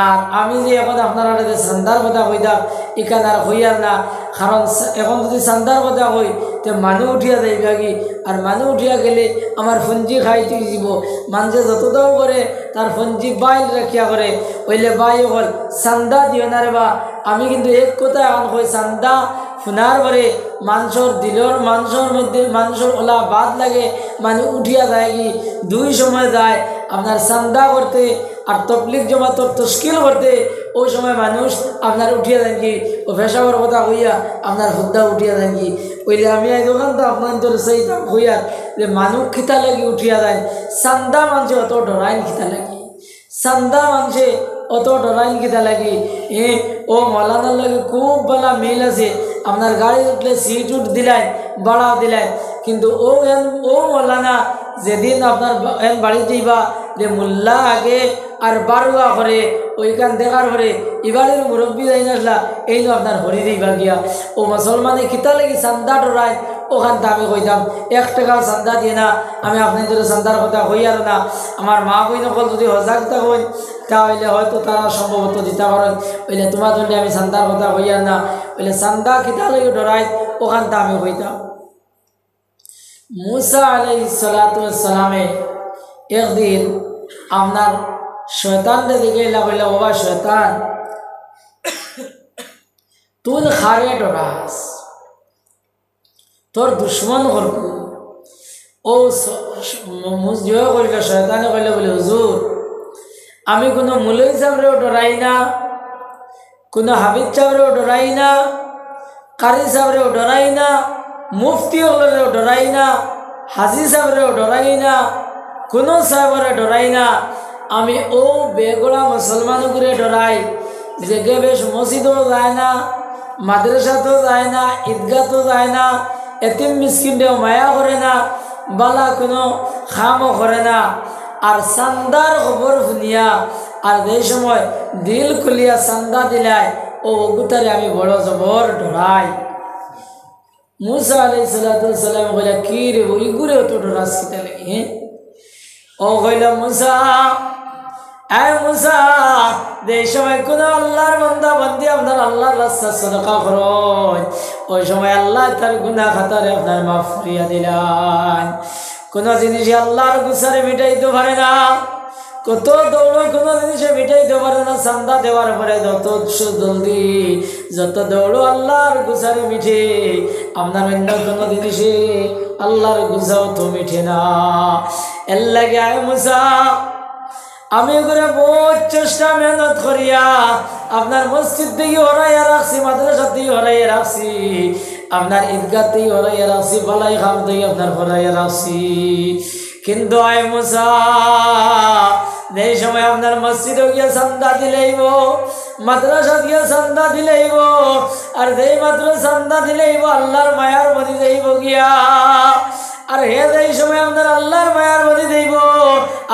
আর আমি যে এখন আপনারা চান্দার কথা কইতাম এখানে আর হইয়ার না, কারণ এখন যদি চান্দার কথা হই তো মানুষ উঠিয়া যাইবা কি, আর মানুষ উঠিয়া গেলে আমার ফঞ্জি খাইতে যাব। মানুষে যতটাও করে তার ফঞ্জি বাইল রাখিয়া করে, ওইলে বাই হল চান্দা দিও না রে বা। আমি কিন্তু এক কথা এখন কই, চান্দা শোনার পরে মানুষের দিলর মানুষের মধ্যে মানুষের ওলা বাদ লাগে, মানুষ উঠিয়া যায় কি 2 সময় যায় আপনার চান্দা করতে আর তবলিগ জমাতর তশকিল করতে। ওই সময় মানুষ আপনার উঠিয়া দেন কি, ও পেশাবার কথা হইয়া আপনার হুদ্দা উঠিয়া দেন কি। ওইলে আমি এই দোকানটা আপনার তোর সেইটা হইয়া যে মানুষ খিতা লাগি উঠিয়া দেয়। চান্দা মানুষে অত ডরাইন খিতা লাগি, চান্দা মানুষে অত ডরাইন খিতা লাগি। ও মৌলানার লাগে খুব বলা মিল আছে, আপনার গাড়ি উঠলে সিট উঠ দিলেন বাড়াও দিলেন, কিন্তু ও মৌলানা যেদিন আপনার বাড়ি যাইবা যে মোল্লা আগে আর বারুয়া করে ওইখান দেখার পরে এবারের মুরব্বী যাই আসলা এই আপনার হরি দিবা গিয়া। ও মুসলমানে খিতা লাগি চান্দা ডরায়, ওখান থেকে আমি কইতাম 1 টাকাও চান্দা দিয়ে না। আমি আপনাদের চান্দার কথা হই আর না, আমার মা বই নকল যদি সজাগ থাকুন তাহলে হয়তো তারা সম্ভবত দিতে পারেন। ওইলে তোমার জন্য আমি চান্দার কথা হই আর না, ওইলে চান্দা খিতা লাগি ডরায় ওখান থেকে আমি কইতাম। মুসা আলাইহিস সালাতু ওয়াস সালামে একদিন আপনার শয়তানদের দিকে বললে, বাবা শয়তান তুই খারে ডরাস, তোর দুশ্মন করব। ও জয় করিল, শয়তানে কইলে বলে হুজুর আমি কোনো মুলই সাহেবরেও ডরাই না, কোনো হাবিব সাহেবরেও ডরাই না, কারি সাহেবরেও ডরাই না, মুফতি হলেও ডরাই না, হাজি সাহেবরেও ডরাই না, কোনো সাহেবরে ডরাই না। আমি ও বেগড়া মুসলমান করে ডরাই যে বেশ মসজিদও যায় না, মাদ্রাসাতেও যায় না, ঈদগাহতেও যায় না, এতিম মিসকিনটাও মায়া করে না, বালা কোনো খামও করে না। আর চান্দার খবর শুনিয়া আর যে সময় দিল খুলিয়া চান্দা দিলাই ও অগুতারে আমি বড় জবর ডরাই। মুসা আলাইহিস সালাতু ওয়াস সালাম কইলা কি রে ওই গুরে তো ডরাস কিতা লাগি? ও কইলা মুসা মুসা যে সময় কোন আল্লাহর বান্দা বান্দি আপনার আল্লাহর রাস্তায় সাদাকা করেন ওই সময় আল্লাহ তার গুনাহ খাতারে আপনার মাফ করিয়া দিলেন। কোন জিনিস আল্লাহর গুছারে মিটাইতে পারে না, কত দৌড় কোনো জিনিসে মিটাইতে পারে না। চান্দা দেওয়ার পরে যত জলদি যত দৌড়ো আল্লাহর গুছারে মিঠে, আপনার অন্য কোনো জিনিসে আল্লাহর গুছাও তো মিঠে না। এর লাগে আয় মুসা আমি করে বহুত চেষ্টা মেহনত করিয়া আপনার মসজিদ থেকে হরাইয়া রাখছি, মাদ্রাসা থেকে হরাইয়া রাখছি, আপনার ঈদগাহ থেকে হরাইয়া রাখছি, বালাই খাম থেকে আপনার হরাইয়া রাখছি। কিন্তু আয় মুসা এই সময় আপনার মসজিদে গিয়ে চান্দা দিলেইব, মাদ্রাসা গিয়ে চান্দা দিলেইব, আর যেই মাত্র চান্দা দিলেইব আল্লাহর মায়ার মধ্যে যাইব গিয়া। আর হে এই সময় আপনার আল্লাহর মায়ার মধ্যে যাইব,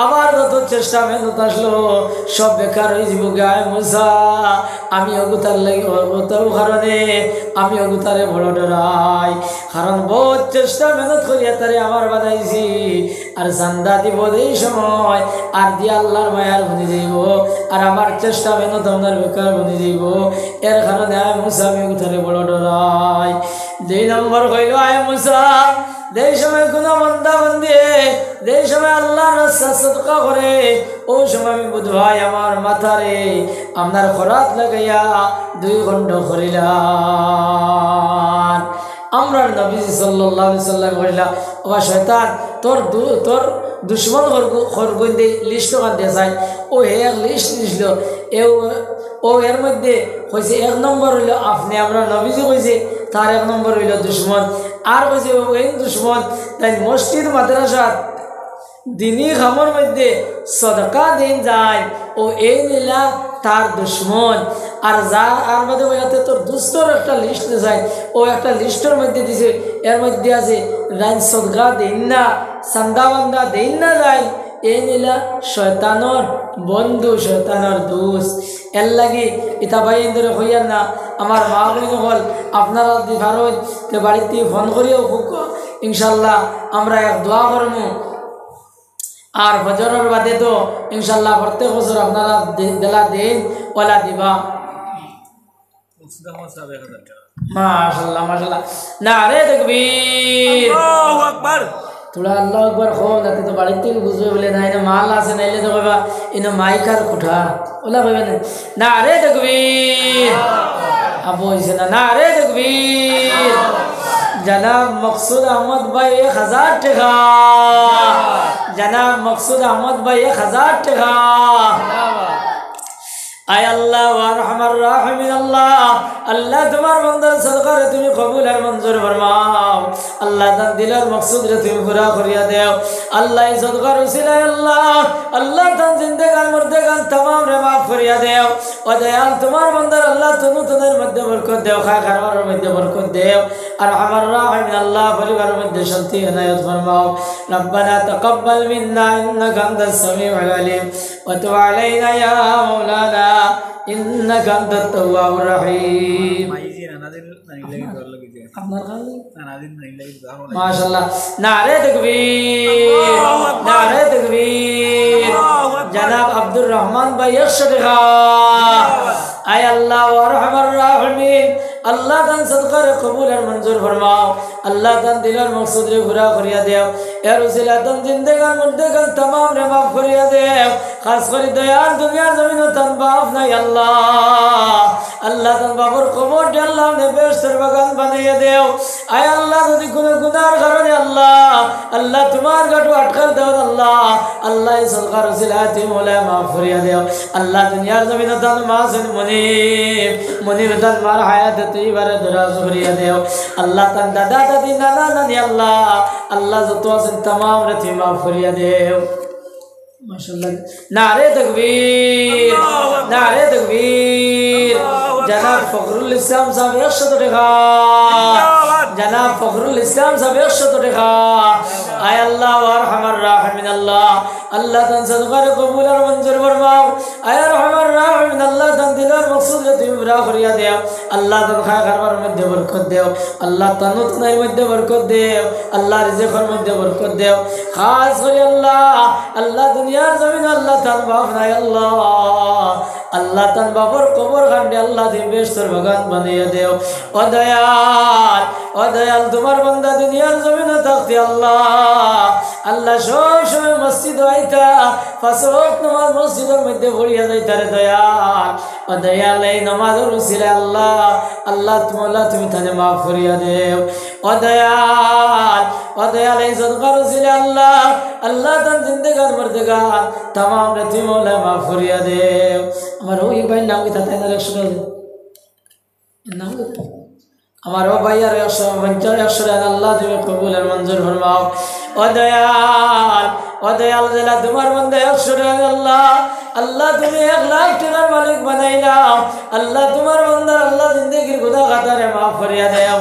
আবার যত চেষ্টা মেহনত আসলো সব বেকার হয়ে যাব। গায়ে মুসা আমি অগুতার লাগি অগুতার কারণে আমি অগুতারে বড় ডরাই, কারণ বহুত চেষ্টা মেহনত করিয়া তারে আমার বানাইছি। আর চান্দা দিব এই সময় আর দিয়ে আল্লাহর মায়ার মধ্যে যাইব, আর আমার চেষ্টা মেহনত আপনার বেকার মধ্যে যাইব। এর কারণে আয় মুসা আমি অগুতারে বড় ডরাই। 2 নম্বর কইল আয় মুসা যেই সময় কোনো বান্দা বান্দি যেই সময় আল্লাহর রাস্তায় সাদকা করে ওই সময় আমি বুধভাই আমার মাথারে আপনার খরাত লাগাইয়া 2 ঘন্টা করিলাম। আমরা নবী সাল্লাল্লাহু আলাইহি সাল্লাম কইলা ও শয়তান তোর দুশ্মন খরগন্দে লিস্ট কান দিয়ে যায়। ও এক লিস্ট দিছিল ও এর মধ্যে কইছে 1 নম্বর হইল আপনি, আমরা নবীজি কইছে তার 1 নম্বর হইল দুশ্মন, আর কইছে ওই দুশ্মন তাই মসজিদ মাদ্রাসা দিনী খামর মধ্যে সদকা দিন যায় ও এই নীলা তার দুশ্মন আর যার আর মধ্যে ওইতে তোর দুস্তর একটা লিস্ট যায় ও একটা লিস্টের মধ্যে দিছে এর মধ্যে আছে রাইন সদকা দিন না চান্দা বান্দা দিন না যায় এই নীলা শয়তানোর বন্ধু শয়তানোর দোস্ত এর লাগি ইতা ভাই ধরে হইয়ার না আমার মা বোন হল আপনারা দিবার বাড়িতে ফোন করিও খুব ইনশাল্লাহ আমরা এক দোয়া করবো আর ফজরের বাদে তো ইনশাল্লাহ প্রত্যেক বছর আপনারা দেলা দিন ওলা দিবা মাশাআল্লাহ মাশাআল্লাহ নারে তাকবীর আল্লাহু আকবার তোরা আল্লাহু আকবার খো নাতে তো বাড়িতে বুঝবে বলে না এটা মাল আছে নাইলে তো কইবা ইনো মাইকার কুঠা ওলা কইবে না নারে তাকবীর আবু হইছে না নারে তাকবীর জনাব মকসুদ আহমদ ভাই 1000 টাকা জনাব মকসুদ আহমদ ভাই 1000 টাকা আয় আল্লাহ ওয়া রহমান রাহিমিন আল্লাহ আল্লাহ তোমার বান্দার সদকা রে তুমি কবুল আর মঞ্জুর ফরমাও আল্লাহ তার দিলের মকসুদ রে তুমি পুরা করিয়া দাও আল্লাহ এই সদকার উসিলায় আল্লাহ আল্লাহ তার জিন্দেগান মুর্দেগান तमाम রে maaf করিয়া দাও ও দয়াল তোমার বান্দার আল্লাহ তুমি তোদের মধ্যে বরকত দাও খাবারের মধ্যে বরকত দাও আর রহমান রাহিমিন আল্লাহ পরিবারের মধ্যে শান্তি এনায়েত ফরমাও রব্বানা তাকাব্বাল মিন্না ইন্নাকা আনতাস সামিউল আলিম ওয়া তুব আলাইনা ইয়া মাওলানা إنك أنت التواب الرحيم ما شاء الله नारे तकबीर नारे तकबीर जनाब अब्दुल रहमान भाई 100 টাকা आय अल्लाह व रहमान राहिमीन अल्लाह तन सदका रे कबूल और मंजूर फरमाओ अल्लाह तन दिल और मकसद रे पूरा करिया देओ यार उसिला तन जिंदगान मुर्देगान तमाम रे माफ करिया देओ खास कर दयाल दुनिया जमीन तन बाफ नहीं अल्लाह अल्लाह तन बाबर कबूल दे अल्लाह ने बेहतर बगान बनाइए देओ आय अल्लाह यदि कोनो गुनाह करे अल्लाह अल्लाह तुम्हार गटो अटकर दो अल्लाह अल्लाह इस सदका उसिला ती मौला माफ करिया देओ अल्लाह दुनिया जमीन तन मासन मुनीब तन मार हायात तय्यबा रे दराज करिया देओ अल्लाह तन दादा दादी नाना नानी अल्लाह अल्लाह जतो से तमाम रे माफ करिया देओ माशाअल्लाह नारे तकबीर जनाब फखरुल इस्लाम साहब 100 টাকা जनाब फखरुल इस्लाम साहब 100 টাকা आय अल्लाह व रहमान राहिमीन अल्लाह अल्लाह तन सदका रे कबूल और मंजूर फरमाओ आय रहमान राहिमीन अल्लाह तन दिल और मकसूद रे तुम पूरा करिया देओ अल्लाह तन खाबार मध्य बरकत देओ अल्लाह तनुत नहीं मध्य बरकत देओ अल्लाह रिज़्क़र मध्य बरकत देओ खास करे अल्लाह दुनिया जमीन अल्लाह तन बाफ नहीं अल्लाह तन बाबर कबर खंडे अल्लाह दी बेहतर बगान बनाइए देओ ओ दयाल तुम्हार बंदा दुनिया जमीन तख्ती अल्लाह सब समय मस्जिद आईता पाँच वक्त नमाज मस्जिदर मध्य पढ़िया जाइता रे दयाल এই নামাজের উসিলা আল্লাহ তুমি তানে maaf করিয়া দেও ও দয়াল এই সদকার উসিলা আল্লাহ তান জিন্দেগান মরদেগান तमाम রে তুমি মওলা maaf করিয়া দেও আমার ওই ভাই নাম কি তাতে না 100 নাম আমার ও ভাই আর 100 আল্লাহ তুমি কবুল আর মঞ্জুর ফরমাও ও দয়াল জেলা তোমার বন্দে 100 अल्लाह तुम्हें 1 लाख টাকার मालिक बनाइला अल्लाह तुम्हार बंदा अल्लाह जिंदगी गुनाह खाता रे माफ करिया देओ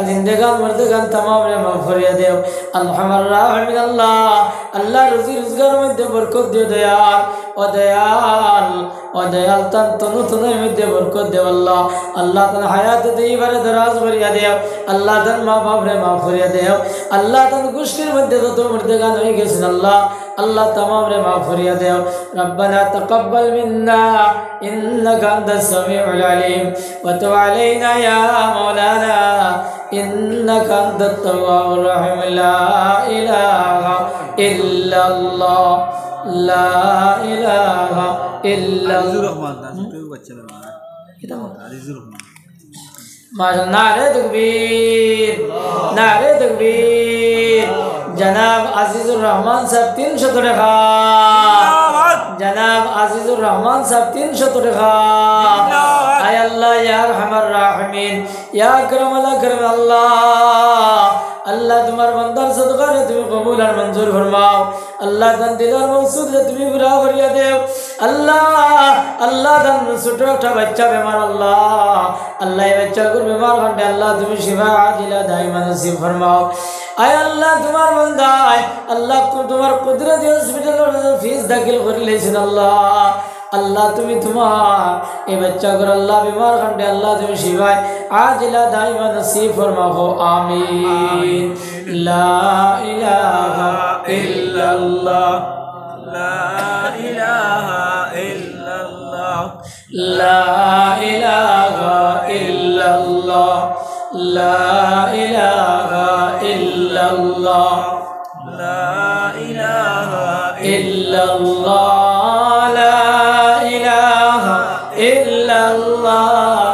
जिंदगान मर्दगान तमाम रे माफ करिया देओ अल्हम्दुलिल्लाह अल्लाह रुजी रोजगार में बरकत दे दयाल ओ दयाल तन तनु तने में बरकत दे अल्लाह तन हयात तय्यबा रे दराज करिया देओ अल्लाह तन मां बाप रे माफ करिया देओ अल्लाह तन गुश्किल में तो मर्दगान होई गेसन अल्लाह तमाम रे माफ करिया देओ रब्बना तकब्बल मिन्ना इन्नका अंतस समीउल अलीम व तुब अलैना या मौलाना इन्नका अंतत तव्वाबुर रहीम ला इलाहा इल्लल्लाह ला इलाहा इल्लल्लाह नारे तकबीर जनाब अजीजुर रहमान साहब 300 টাকা जनाब अजीजुर रहमान साहब 300 টাকা आय अल्लाह या रहमान राहिमीन या करम अल्लाह আল্লাহ তোমার বান্দার সদকারে তুমি কবুল আর মঞ্জুর ফরমাও আল্লাহ তান দিলার মকসুদ তুমি পুরা করিয়া দেও আল্লাহ আল্লাহ তান ছোট একটা বাচ্চা বেমার আল্লাহ আল্লাহ এই বাচ্চাগুলোর বেমার ঘন্টে আল্লাহ তুমি শিফা আজিলা দাইমা নসিব ফরমাও আয় আল্লাহ তোমার বান্দায় আল্লাহ তোমার কুদরতি হসপিটালের ফিস দাখিল করে লেছেন আল্লাহ আল্লাহ তুমি তোমার এই বাচ্চাগুলোর আল্লাহ বেমার ঘন্টে আল্লাহ তুমি শিফায় আজিলা দাইমা নসিব ফরমাও আমিন লা ইলাহা ইল্লাল্লাহ লা ইলাহা ইল্লাল্লাহ লা ইলাহা ইল্লাল্লাহ লা ইলাহা ইল্লাল্লাহ লা ইলাহা ইল্লাল্লাহ লা ইলাহা ইল্লাল্লাহ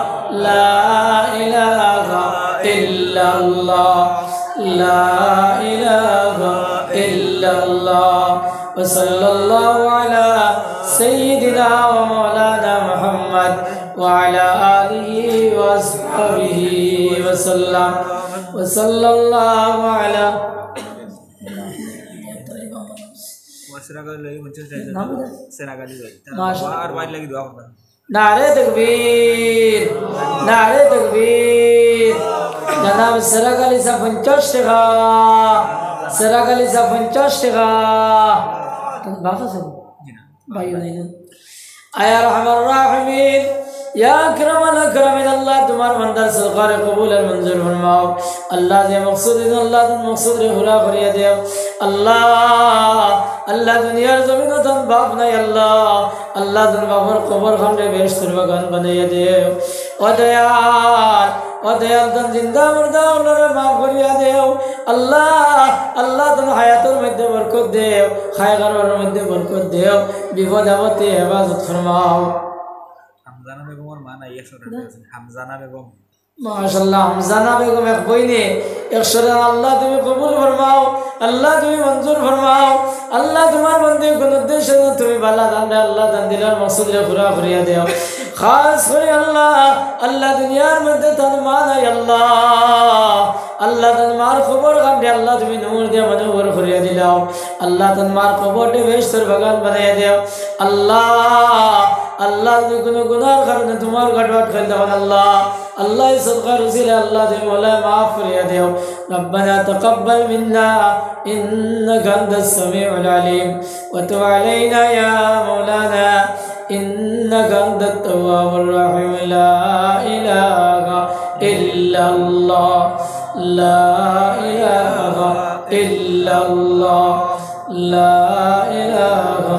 লা ইলাহা ইল্লাল্লাহ লা ইলাহা ইল্লাল্লাহ وصلى الله على سيدنا ومولانا محمد وعلى آله وأصحابه وسلم وصلى الله على नारे तकबीर नारे तकबीर जनाब सराग अली साहब 50 টাকা सराग अली साहब 50 টাকা बात है भाई नहीं आया रहमान रहीम या अकरम अल-अकरमीन अल्लाह तुम्हार मंदर सरकार कबूल और मंजूर फरमाओ अल्लाह जे मकसूद अल्लाह तुम मकसूद रे पूरा करिया दे अल्लाह अल्लाह दुनिया जमीन तुम बाप नहीं अल्लाह अल्लाह तुम बापर कब्र खंडे बेशतर बगान बनाया दे ओ दयाल तुम जिंदा मुर्दा उन्हें माफ करिया दे अल्लाह अल्लाह तुम हयातुर मध्य बरकत दे खैर मध्य बरकत दे विपद आपत्ति हिफाजत फरमाओ हमजाना बेगम और माना ये शोर हमजाना बेगम माशाल्लाह हमजाना बेगम एक बहने एक शोर अल्लाह तुम्हें कबूल फरमाओ अल्लाह तुम्हें मंजूर फरमाओ अल्लाह तुम्हारे बंदे को उद्देश्य तुम्हें बाला दान अल्लाह दान दिलार मकसूद रे पूरा करिया दे खास करे अल्लाह अल्लाह दुनिया में तन माना अल्लाह अल्लाह तन मार खबर गंडे अल्लाह तुम्हें नूर दे मनोवर करिया दिलाओ अल्लाह तन मार खबर दे बेशतर बगान बनाया दे अल्लाह अल्लाह ने गुनाह करने तुम्हार गड़बड़ कर दे अल्लाह अल्लाह सदका रसूल अल्लाह दे मौला माफ करिया दे रब्बना तक़ब्बल मिन्ना इन्नका अंतस समीउल अलीम व तुब अलैना या मौलाना इन्नका अंतत तव्वाबुर रहीम ला इलाहा इल्लल्लाह ला इलाहा इल्लल्लाह ला इलाहा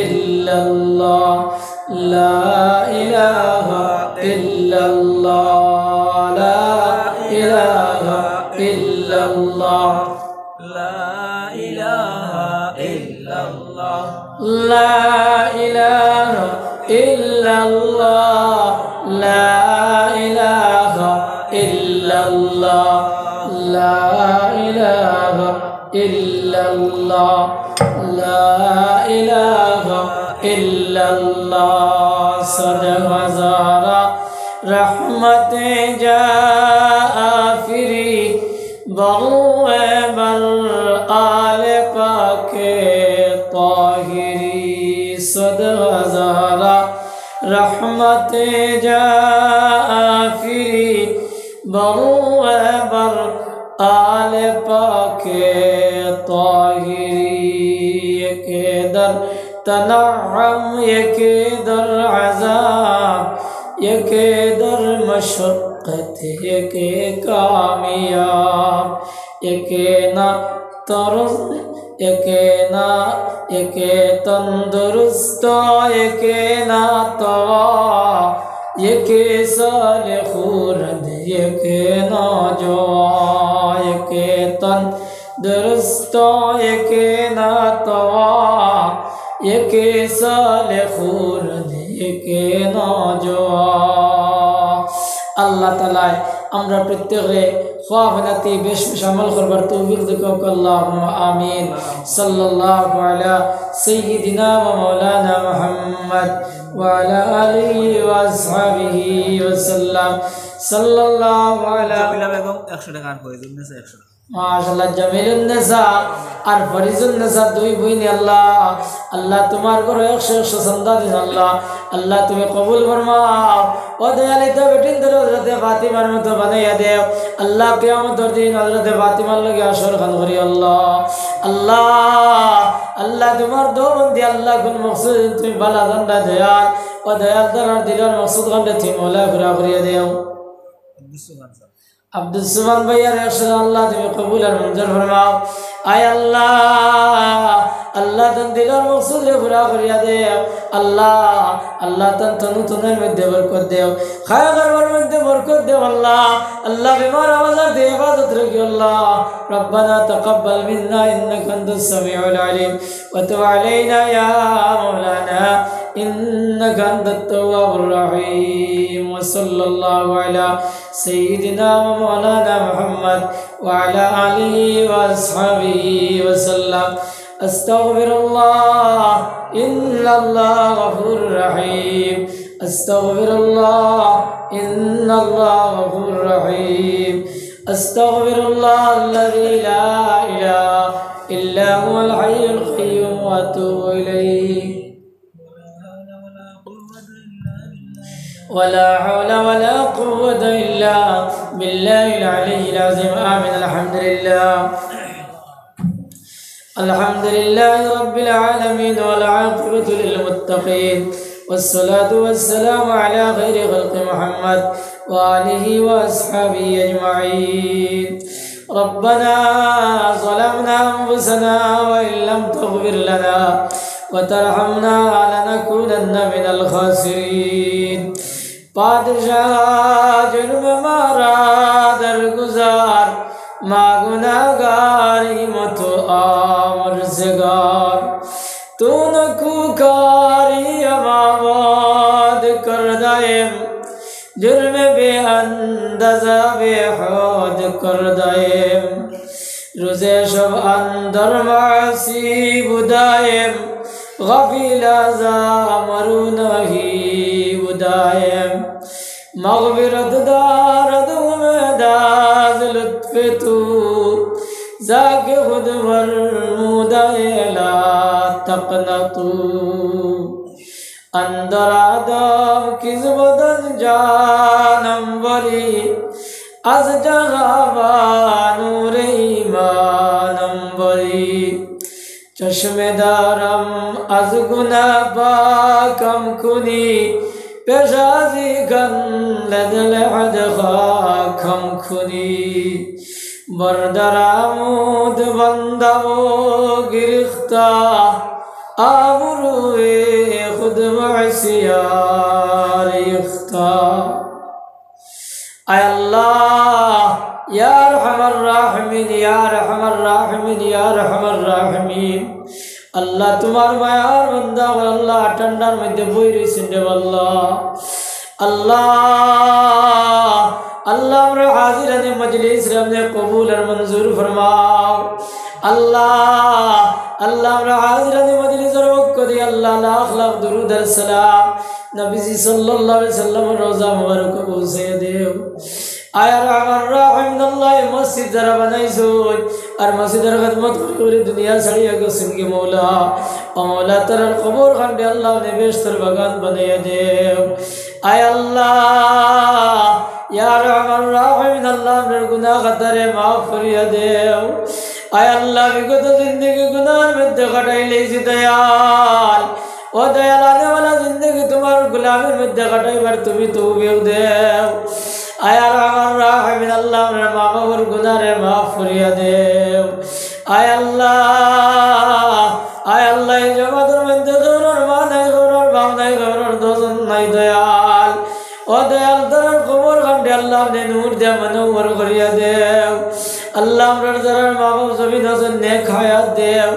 इल्लल्लाह لا إله إلا الله لا إله إلا الله لا إله إلا الله لا إله إلا الله لا إله إلا الله لا إله إلا الله لا إله إلا الله صدق हज़ारा रहमत जाफिरी बग़ुए बर आले पाके ताहिरी صدق हज़ारा रहमत जाफिरी बग़ुए बर आले पाके ताहिरी के दर तनअम यके दर अज़ाब यके दर मशक्क़त यके कामयाब यके ना तरस यके तंदुरुस्त यके ना तवा यके सालिह खुरद यके ना जवा यके तंदुरुस्त यके ना तवा यके सालिह खुरद यके ना जवा अल्लाह ताला আমরা প্রত্যেকে খ্বাবনাতি বেশ আমল করবার তৌফিক দাও আল্লাহুম্মা আমিন সাল্লাল্লাহু আলা সাইয়্যিদিনা ওয়া মাওলানা মুহাম্মদ ওয়া আলা আলিহি ওয়া আসহাবিহি ওয়া সাল্লাম সাল্লাল্লাহু আলা বেগম 100 টাকা আর প্রয়োজন নেই 100 টাকা মাশাআল্লাহ জামিলুন নিসা আর ফরিজুন নিসা দুই বইনি আল্লাহ আল্লাহ তোমার ঘরে 100 সন্তান দিন আল্লাহ আল্লাহ তুমি কবুল ফরমাও ও দয়ালে তো বেটিন ধরে হযরতে ফাতিমার মতো বানাইয়া দেও আল্লাহ কিয়ামতের দিন হযরতে ফাতিমার লগে আসর খান করি আল্লাহ আল্লাহ আল্লাহ তোমার দৌবন্দি আল্লাহ কোন মকসুদ তুমি বালা জান্না দয়াল ও দয়াল দরার দিলার মকসুদ খানতে তুমি মৌলা পুরা করিয়া দেও আব্দুল সুবহান ভাইয়ার ইরশাদ আল্লাহ তুমি কবুল আর মঞ্জুর ফরমাও আয় আল্লাহ আল্লাহ তন দিলার মকসুদ রে পুরা করিয়া দেও আল্লাহ আল্লাহ তন তনুতনের মধ্যে বরকত দেও খায়া করবার মধ্যে বরকত দেও আল্লাহ আল্লাহ বিমার আওয়াজ দিয়ে ইবাদত রাখি আল্লাহ ربنا تقبل منا انك انت السميع العليم وتب علينا يا مولانا إنك أنت التواب الرحيم وصلى الله على سيدنا ومولانا محمد وعلى آله وأصحابه وسلم أستغفر الله إن الله غفور رحيم أستغفر الله إن الله غفور رحيم أستغفر الله الذي لا إله إلا هو الحي القيوم وأتوب إليه ولا حول ولا قوة إلا بالله العلي العظيم آمين الحمد لله رب العالمين والعاقبة للمتقين والصلاة والسلام على خير خلق محمد وآله وأصحابه أجمعين ربنا ظلمنا أنفسنا وإن لم تغفر لنا وترحمنا لنكونن من الخاسرين پادشاہ جرم مارا درگزار ما گناہگاری متو آمرزگار تو نکوکاری اماماد کردائم جرم بے اندازہ بے حود کردائم روزے شب اندر معصی بدائم غفل زامرو نہیں بدائم مغفرت دارد امیداز لطف تو ذاک خود فرمود لا تقنطو اندر آدم کس بدن جانم بری از جہاں نور ایمانم بری چشم دارم از گناه پاکم کنی پیشازی کن لدل حد خاکم کنی بردرامود بنده و گرفتا آبروی خود معصیار یختا اے اللہ یا ارحم الراحمین یا ارحم الراحمین یا ارحم الراحمین اللہ تمہار معیار بندہ اللہ ٹھنڈار میں دبوئی رسندے واللہ اللہ اللہ امر حاضران مجلس رب نے قبول اور منظور فرماؤ اللہ اللہ امر حاضران مجلس اور وقت دی اللہ لاکھ لاکھ درود السلام نبی صلی اللہ علیہ وسلم روزہ مبارک کو سے دیو آیا رحمان رحیم اللہ مسجد ذرا بنائی سوچ اور مسجد در خدمت پوری دنیا سڑیا کو سنگی مولا اور مولا تر قبور خان بے اللہ نے بیشتر بغان بنائی دیو آیا اللہ یا رحمان رحیم اللہ میرے گناہ خطر معاف کریے دیو آیا اللہ بھی کو تو زندگی گناہ میں دکھٹائی لیسی دیال او دیال آنے والا زندگی تمہار غلامی میں دکھٹائی بر تمہیں تو بیو دیو آیا رحمان رحیم اللہ میرے ماما اور گناہ رے معاف کریے دیو آیا اللہ جمع در من دخور اور مانے خور اور باؤنے خور اور دوزن نہیں دیال او دیال در قبور خانڈے اللہ نے نور دے منور کریے دیو اللہ مرر ذرار ماما زمین حسن نیک حیات دیو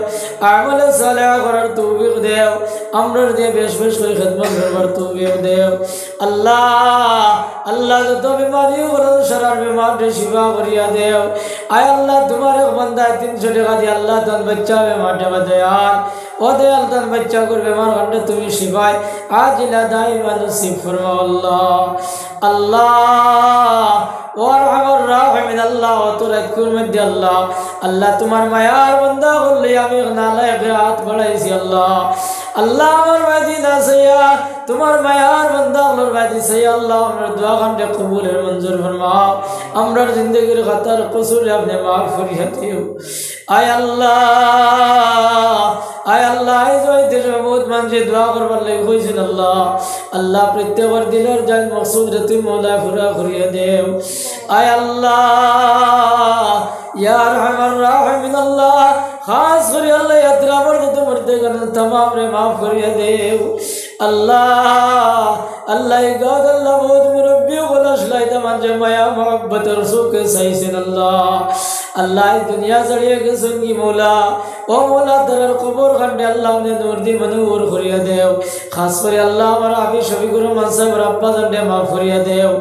عمل صالح قرار توفیق دیو امرر دے بیش بیش کوئی خدمت بربر توفیق دیو اللہ تو بیماری قرار شرار بیمار دے شفا کریے دیو آیا اللہ تمہارے بندہ 300 ٹکا دی اللہ تن بچہ بیمار دے بدیان ও দয়াল তার বাচ্চা করে বেমার কাণ্ডে তুমি শিফায় আজিলা দাইমা নসিব ফরমাও আল্লাহ। আল্লাহ ওয়ারহামার রাহিমিন আল্লাহ তোর একর মধ্যে আল্লাহ আল্লাহ তোমার মায়ার বান্দা বললে আমি নালায়েক হাত বাড়াইছি আল্লাহ। আল্লাহ আমার বাদি না সাইয়া তোমার মায়ার বান্দা আমার বাদি সাইয়া আল্লাহ আমার দোয়া কাণ্ডে কবুলের মঞ্জুর ফরমাও। আমরার জিন্দগির খাতার কসুর আপনি মাফ করিয়া দিও। আয় আল্লাহ আয় আল্লাহ আই জয়দের বহুত মানুষে দোয়া করবার লাগে হয়েছেন আল্লাহ। আল্লাহ প্রত্যেকের দিলের যাই মকসুদ রে তুমি মৌলা পুরা করিয়া দেও। আয় আল্লাহ ইয়া আরহামার রাহিমিন আল্লাহ খাস করে আল্লাহ ইয়াত্রাবার যত মরতে গেলেন तमाम রে মাফ করিয়া দেও। আল্লাহ আল্লাহ গাদ আল্লাহ বহুত মুরব্বি বলা শলাইতা মানজে মায়া মোহব্বত রসুকে সাইছেন আল্লাহ। আল্লাহ দুনিয়া ছাড়িয়ে গেছেন কি মৌলা ও মৌলা দরের কবর খান্ডে আল্লাহ ने नूर दी मनूर करिया देव। खास করে আল্লাহ আমার আবি শফিকুর রহমান সাহেব আব্বা জানডে মাফ করিয়া দেও।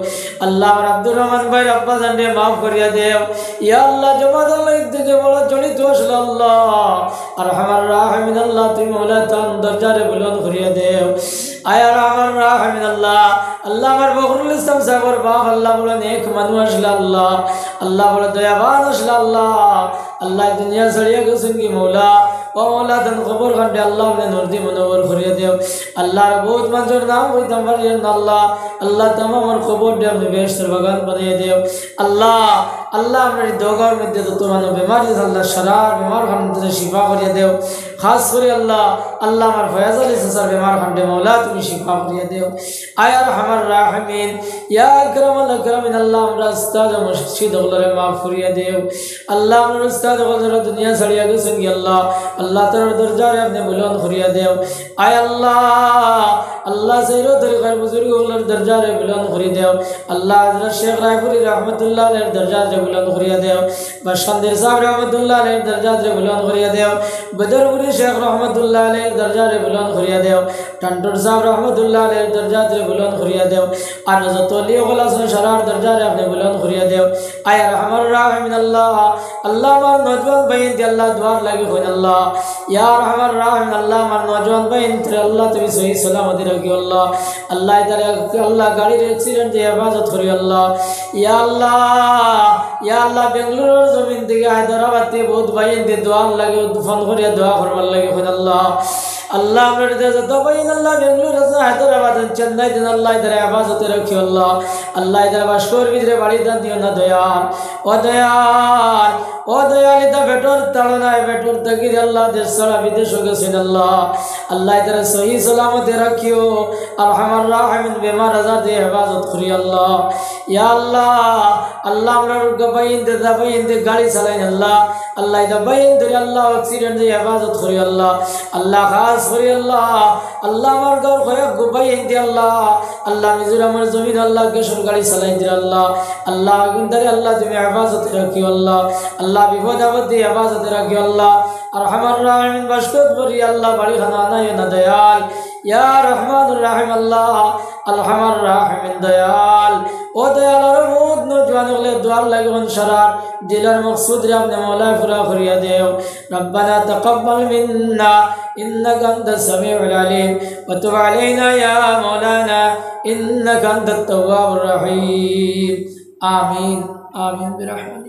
আল্লাহ আমার আব্দুর রহমান ভাই আব্বা জানডে মাফ করিয়া দেও। ইয়া আল্লাহ জমাত আল্লাহ ইদ্দিকে বড় জড়িত আসলে আল্লাহ আরহামার রাহিমিন আল্লাহ তুমি মৌলা তান দরজারে বুলন্দ করিয়া দেও। আয় আরহামার রাহিমিন আল্লাহ আল্লাহ আমার বখরুল ইসলাম সাহেবের বাপ আল্লাহ বড় নেক মানুষ আসলে আল্লাহ আল্লাহ বড় দয়াবান আসলে আল্লাহ। আল্লাহ দুনিয়া ছাড়িয়ে গেছেন কি মৌলা ও মৌলা তান খবর খান্ডে আল্লাহ ने नूर दी मनोवर करिया देव। আল্লাহর বহুত মানুষের নাম কইতাম পারিয়েন আল্লাহ আল্লাহ तमाम আমার খবর দে আপনি বেহেশতের বাগান বানিয়ে দেও। আল্লাহ আল্লাহ আমার দোগার মধ্যে যত মানুষ বেমার আছে আল্লাহ সারার বেমার খান্ডে শিফা করিয়া দেও। খাস করে আল্লাহ আল্লাহ আমার ফয়াজ আলী সাসার বেমার খান্ডে মৌলা তুমি শিফা করিয়া দেও। আয় আরহামার রাহিমিন ইয়া আকরামাল আকরামিন আল্লাহ আমরা উস্তাদ মুর্শিদ ওগুলোরে মাফ করিয়া দেও। আল্লাহ আমার উস্তাদ ওগুলোরে দুনিয়া ছাড়িয়া গেছেন কি আল্লাহ আল্লাহ তার দরজারে আপনি বুলন্দ করিয়া দেও। আয় আল্লাহ আল্লাহ সাইরো তরিকার বুজুর্গ ওগুলোর দরজারে বুলন্দ করিয়া দেও। আল্লাহ হযরত শেখ রায়পুরি রহমতুল্লাহ আলাইহির দরজারে বুলন্দ করিয়া দেও। বাশান্দির সাহেব রহমতুল্লাহ আলাইহির দরজারে বুলন্দ করিয়া দেও। বদরপুরি শেখ রহমতুল্লাহ আলাইহির দরজারে বুলন্দ করিয়া দেও। টান্টুর সাহেব রহমতুল্লাহ আলাইহির দরজারে বুলন্দ করিয়া দেও। আর যত ওলি ওগুলা আছে সারার দরজারে আপনি বুলন্দ করিয়া দেও। আয় আরহামার রাহিমিন আল্লাহ আল্লাহ আমার নওজওয়ান ভাইন দি আল্লাহ দুয়ার লাগি হইন আল্লাহ ইয়া আরহামার রাহিমিন আল্লাহ আমার নওজওয়ান ভাইন তে আল্লাহ তুমি সহি সালামতি রাখিও আল্লাহ। আল্লাহ ইদারে আল্লাহ গাড়ির অ্যাক্সিডেন্ট দিয়ে হেফাজত করি আল্লাহ। ইয়া আল্লাহ বেঙ্গালুরুর জমিন থেকে হায়দ্রাবাদ থেকে বহুত ভাইন দি দোয়ার লাগে ফোন করিয়া দোয়া করবার লাগে হইন আল্লাহ। আল্লাহ আপনার যত ভাইন আল্লাহ বেঙ্গালুরু আছে হায়দ্রাবাদ চেন্নাই দিন আল্লাহ ইদারে হেফাজতে রাখিও আল্লাহ। আল্লাহ ইদারে বাসকর ভিতরে বাড়ি দান দিও না দয়াল ও দয়াল ও দয়াল এটা বেটর তাড়নায় বেটর থেকে আল্লাহ দেশ ছাড়া বিদেশ গেছেন আল্লাহ আল্লাহ ইদারে সহি সালামতে রাখিও। আরহামার রাহিমিন বেমার আজার দিয়ে হেফাজত করি আল্লাহ। ইয়া আল্লাহ আল্লাহ আমরা বাইন দে গাড়ি চালাইন আল্লাহ আল্লাহ এটা বাইন ধরে আল্লাহ অ্যাক্সিডেন্ট দিয়ে হেফাজত করি আল্লাহ আল্লাহ খাস করি আল্লাহ আল্লাহ আমার ঘর কয়েক বাইন দিয়ে আল্লাহ আল্লাহ মিজোরামের জমিন আল্লাহ কেশর গাড়ি চালাই দিয়ে আল্লাহ আল্লাহ আগুনদারে আল্লাহ তুমি হেফাজতে রাখিও আল্লাহ আল্লাহ বিপদ আপদ দিয়ে হেফাজতে রাখিও আল্লাহ। আরহামার রাহিমিন বাসকত করি আল্লাহ বাড়ি খানা নাই না দয়াল ইয়া রহমানুর রাহিম আল্লাহ আরহামার রাহিমিন দয়াল ও দয়াল আর বহুত নওজওয়ান হলে দুয়ার লাগন সারার দিলের মকসুদ রে আপনি মৌলা পুরা করিয়া দেও। রব্বানা তাকাব্বাল মিন্না ইন্নাকা আনতাস সামিউল আলিম ওয়া তুব আলাইনা ইয়া মাওলানা ইন্নাকা আনতাত তাওয়াবুর রহিম। আমিন আমিন বিরহমাতিক।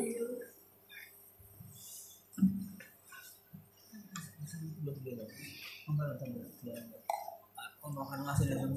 Ono kan masih ada